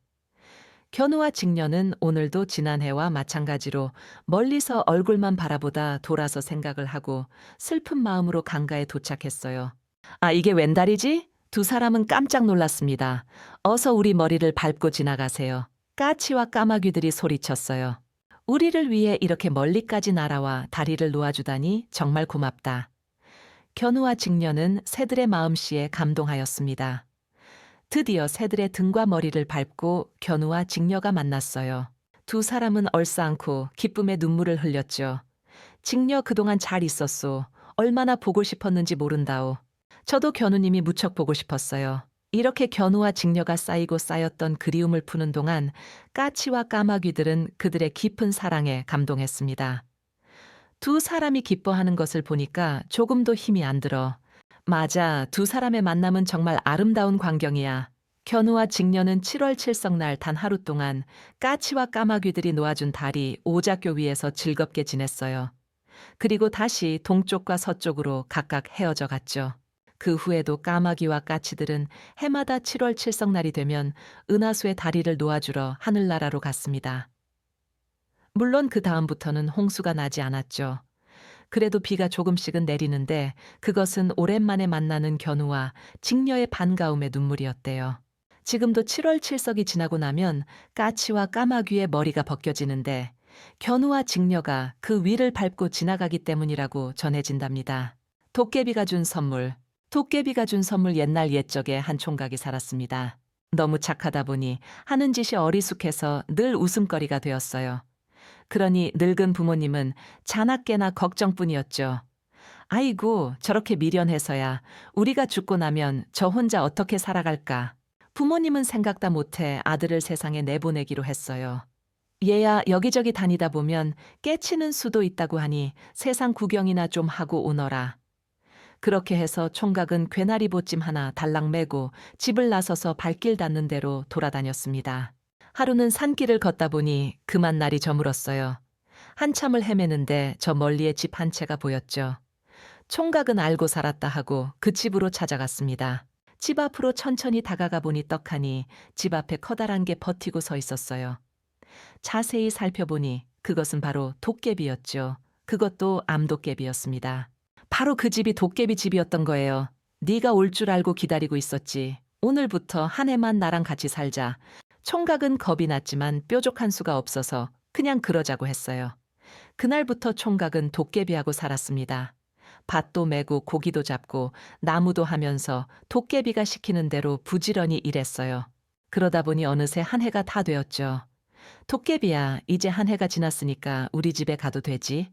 견우와 직녀는 오늘도 지난해와 마찬가지로 멀리서 얼굴만 바라보다 돌아서 생각을 하고 슬픈 마음으로 강가에 도착했어요. 아, 이게 웬 다리지? 두 사람은 깜짝 놀랐습니다. 어서 우리 머리를 밟고 지나가세요. 까치와 까마귀들이 소리쳤어요. 우리를 위해 이렇게 멀리까지 날아와 다리를 놓아주다니 정말 고맙다. 견우와 직녀는 새들의 마음씨에 감동하였습니다. 드디어 새들의 등과 머리를 밟고 견우와 직녀가 만났어요. 두 사람은 얼싸안고 기쁨의 눈물을 흘렸죠. 직녀 그동안 잘 있었소. 얼마나 보고 싶었는지 모른다오. 저도 견우님이 무척 보고 싶었어요. 이렇게 견우와 직녀가 쌓이고 쌓였던 그리움을 푸는 동안 까치와 까마귀들은 그들의 깊은 사랑에 감동했습니다. 두 사람이 기뻐하는 것을 보니까 조금도 힘이 안 들어. 맞아, 두 사람의 만남은 정말 아름다운 광경이야. 견우와 직녀는 7월 칠성날 단 하루 동안 까치와 까마귀들이 놓아준 다리 오작교 위에서 즐겁게 지냈어요. 그리고 다시 동쪽과 서쪽으로 각각 헤어져 갔죠. 그 후에도 까마귀와 까치들은 해마다 7월 칠성날이 되면 은하수의 다리를 놓아주러 하늘나라로 갔습니다. 물론 그 다음부터는 홍수가 나지 않았죠. 그래도 비가 조금씩은 내리는데 그것은 오랜만에 만나는 견우와 직녀의 반가움의 눈물이었대요. 지금도 7월 칠석이 지나고 나면 까치와 까마귀의 머리가 벗겨지는데 견우와 직녀가 그 위를 밟고 지나가기 때문이라고 전해진답니다. 도깨비가 준 선물. 도깨비가 준 선물. 옛날 옛적에 한 총각이 살았습니다. 너무 착하다 보니 하는 짓이 어리숙해서 늘 웃음거리가 되었어요. 그러니 늙은 부모님은 자나깨나 걱정뿐이었죠. 아이고, 저렇게 미련해서야 우리가 죽고 나면 저 혼자 어떻게 살아갈까. 부모님은 생각다 못해 아들을 세상에 내보내기로 했어요. 얘야, 여기저기 다니다 보면 깨치는 수도 있다고 하니 세상 구경이나 좀 하고 오너라. 그렇게 해서 총각은 괴나리 보찜 하나 달랑 메고 집을 나서서 발길 닿는 대로 돌아다녔습니다. 하루는 산길을 걷다 보니 그만 날이 저물었어요. 한참을 헤매는데 저 멀리에 집 한 채가 보였죠. 총각은 알고 살았다 하고 그 집으로 찾아갔습니다. 집 앞으로 천천히 다가가 보니 떡하니 집 앞에 커다란 게 버티고 서 있었어요. 자세히 살펴보니 그것은 바로 도깨비였죠. 그것도 암도깨비였습니다. 바로 그 집이 도깨비 집이었던 거예요. 네가 올 줄 알고 기다리고 있었지. 오늘부터 한 해만 나랑 같이 살자. 총각은 겁이 났지만 뾰족한 수가 없어서 그냥 그러자고 했어요. 그날부터 총각은 도깨비하고 살았습니다. 밭도 메고 고기도 잡고 나무도 하면서 도깨비가 시키는 대로 부지런히 일했어요. 그러다 보니 어느새 한 해가 다 되었죠. 도깨비야, 이제 한 해가 지났으니까 우리 집에 가도 되지?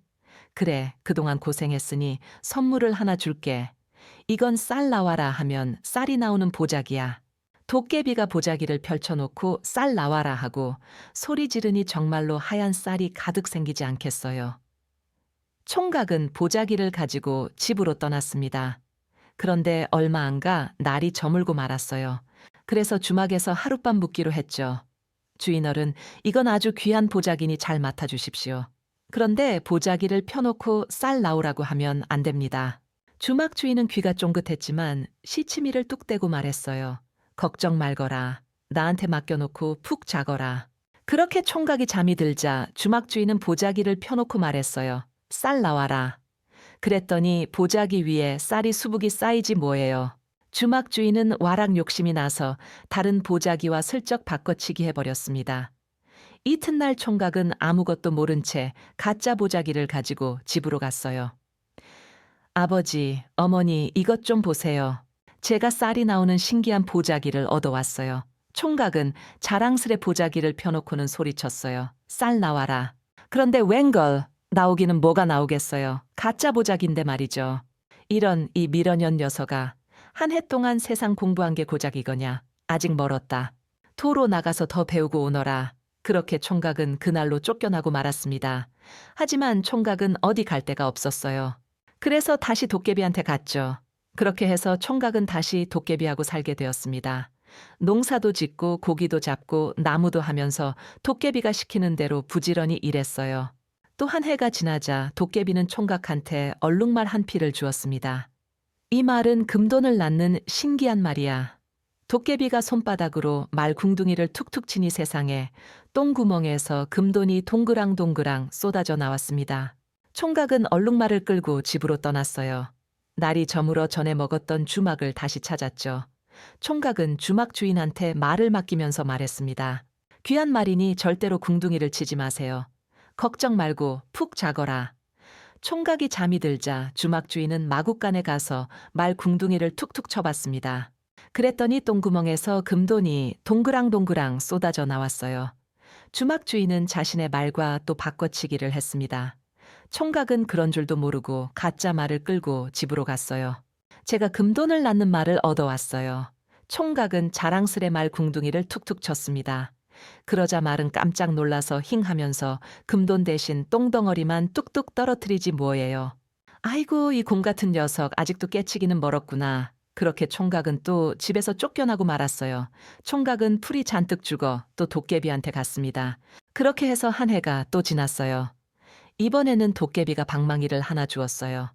그래, 그동안 고생했으니 선물을 하나 줄게. 이건 쌀 나와라 하면 쌀이 나오는 보자기야. 도깨비가 보자기를 펼쳐놓고 쌀 나와라 하고 소리 지르니 정말로 하얀 쌀이 가득 생기지 않겠어요. 총각은 보자기를 가지고 집으로 떠났습니다. 그런데 얼마 안 가 날이 저물고 말았어요. 그래서 주막에서 하룻밤 묵기로 했죠. 주인어른, 이건 아주 귀한 보자기니 잘 맡아주십시오. 그런데 보자기를 펴놓고 쌀 나오라고 하면 안 됩니다. 주막 주인은 귀가 쫑긋했지만 시치미를 뚝 떼고 말했어요. 걱정 말거라. 나한테 맡겨놓고 푹 자거라. 그렇게 총각이 잠이 들자 주막 주인은 보자기를 펴놓고 말했어요. 쌀 나와라. 그랬더니 보자기 위에 쌀이 수북이 쌓이지 뭐예요. 주막 주인은 와락 욕심이 나서 다른 보자기와 슬쩍 바꿔치기 해버렸습니다. 이튿날 총각은 아무것도 모른 채 가짜 보자기를 가지고 집으로 갔어요. 아버지, 어머니, 이것 좀 보세요. 제가 쌀이 나오는 신기한 보자기를 얻어왔어요. 총각은 자랑스레 보자기를 펴놓고는 소리쳤어요. 쌀 나와라. 그런데 웬걸, 나오기는 뭐가 나오겠어요. 가짜 보자기인데 말이죠. 이런 이 미련년 녀석아. 한 해 동안 세상 공부한 게 고작 이거냐. 아직 멀었다. 도로 나가서 더 배우고 오너라. 그렇게 총각은 그날로 쫓겨나고 말았습니다. 하지만 총각은 어디 갈 데가 없었어요. 그래서 다시 도깨비한테 갔죠. 그렇게 해서 총각은 다시 도깨비하고 살게 되었습니다. 농사도 짓고 고기도 잡고 나무도 하면서 도깨비가 시키는 대로 부지런히 일했어요. 또 한 해가 지나자 도깨비는 총각한테 얼룩말 한 피를 주었습니다. 이 말은 금돈을 낳는 신기한 말이야. 도깨비가 손바닥으로 말 궁둥이를 툭툭 치니 세상에 똥구멍에서 금돈이 동그랑동그랑 쏟아져 나왔습니다. 총각은 얼룩말을 끌고 집으로 떠났어요. 날이 저물어 전에 먹었던 주막을 다시 찾았죠. 총각은 주막 주인한테 말을 맡기면서 말했습니다. 귀한 말이니 절대로 궁둥이를 치지 마세요. 걱정 말고 푹 자거라. 총각이 잠이 들자 주막 주인은 마구간에 가서 말 궁둥이를 툭툭 쳐봤습니다. 그랬더니 똥구멍에서 금돈이 동그랑동그랑 쏟아져 나왔어요. 주막 주인은 자신의 말과 또 바꿔치기를 했습니다. 총각은 그런 줄도 모르고 가짜 말을 끌고 집으로 갔어요. 제가 금돈을 낳는 말을 얻어왔어요. 총각은 자랑스레 말 궁둥이를 툭툭 쳤습니다. 그러자 말은 깜짝 놀라서 힝하면서 금돈 대신 똥덩어리만 뚝뚝 떨어뜨리지 뭐예요. 아이고, 이 곰 같은 녀석 아직도 깨치기는 멀었구나. 그렇게 총각은 또 집에서 쫓겨나고 말았어요. 총각은 풀이 잔뜩 죽어 또 도깨비한테 갔습니다. 그렇게 해서 한 해가 또 지났어요. 이번에는 도깨비가 방망이를 하나 주었어요.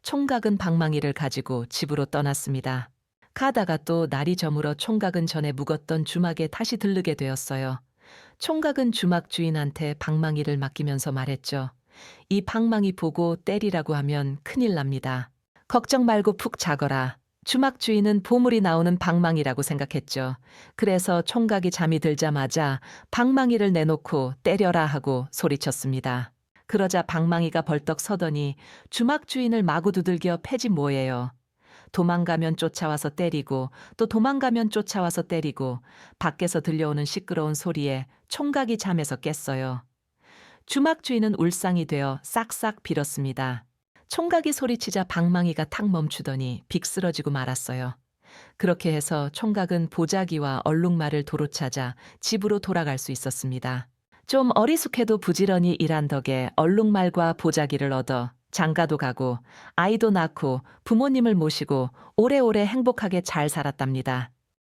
총각은 방망이를 가지고 집으로 떠났습니다. 가다가 또 날이 저물어 총각은 전에 묵었던 주막에 다시 들르게 되었어요. 총각은 주막 주인한테 방망이를 맡기면서 말했죠. 이 방망이 보고 때리라고 하면 큰일 납니다. 걱정 말고 푹 자거라. 주막 주인은 보물이 나오는 방망이라고 생각했죠. 그래서 총각이 잠이 들자마자 방망이를 내놓고 때려라 하고 소리쳤습니다. 그러자 방망이가 벌떡 서더니 주막 주인을 마구 두들겨 패지 뭐예요. 도망가면 쫓아와서 때리고 또 도망가면 쫓아와서 때리고 밖에서 들려오는 시끄러운 소리에 총각이 잠에서 깼어요. 주막 주인은 울상이 되어 싹싹 빌었습니다. 총각이 소리치자 방망이가 탁 멈추더니 빅 쓰러지고 말았어요. 그렇게 해서 총각은 보자기와 얼룩말을 도로 찾아 집으로 돌아갈 수 있었습니다. 좀 어리숙해도 부지런히 일한 덕에 얼룩말과 보자기를 얻어 장가도 가고 아이도 낳고 부모님을 모시고 오래오래 행복하게 잘 살았답니다.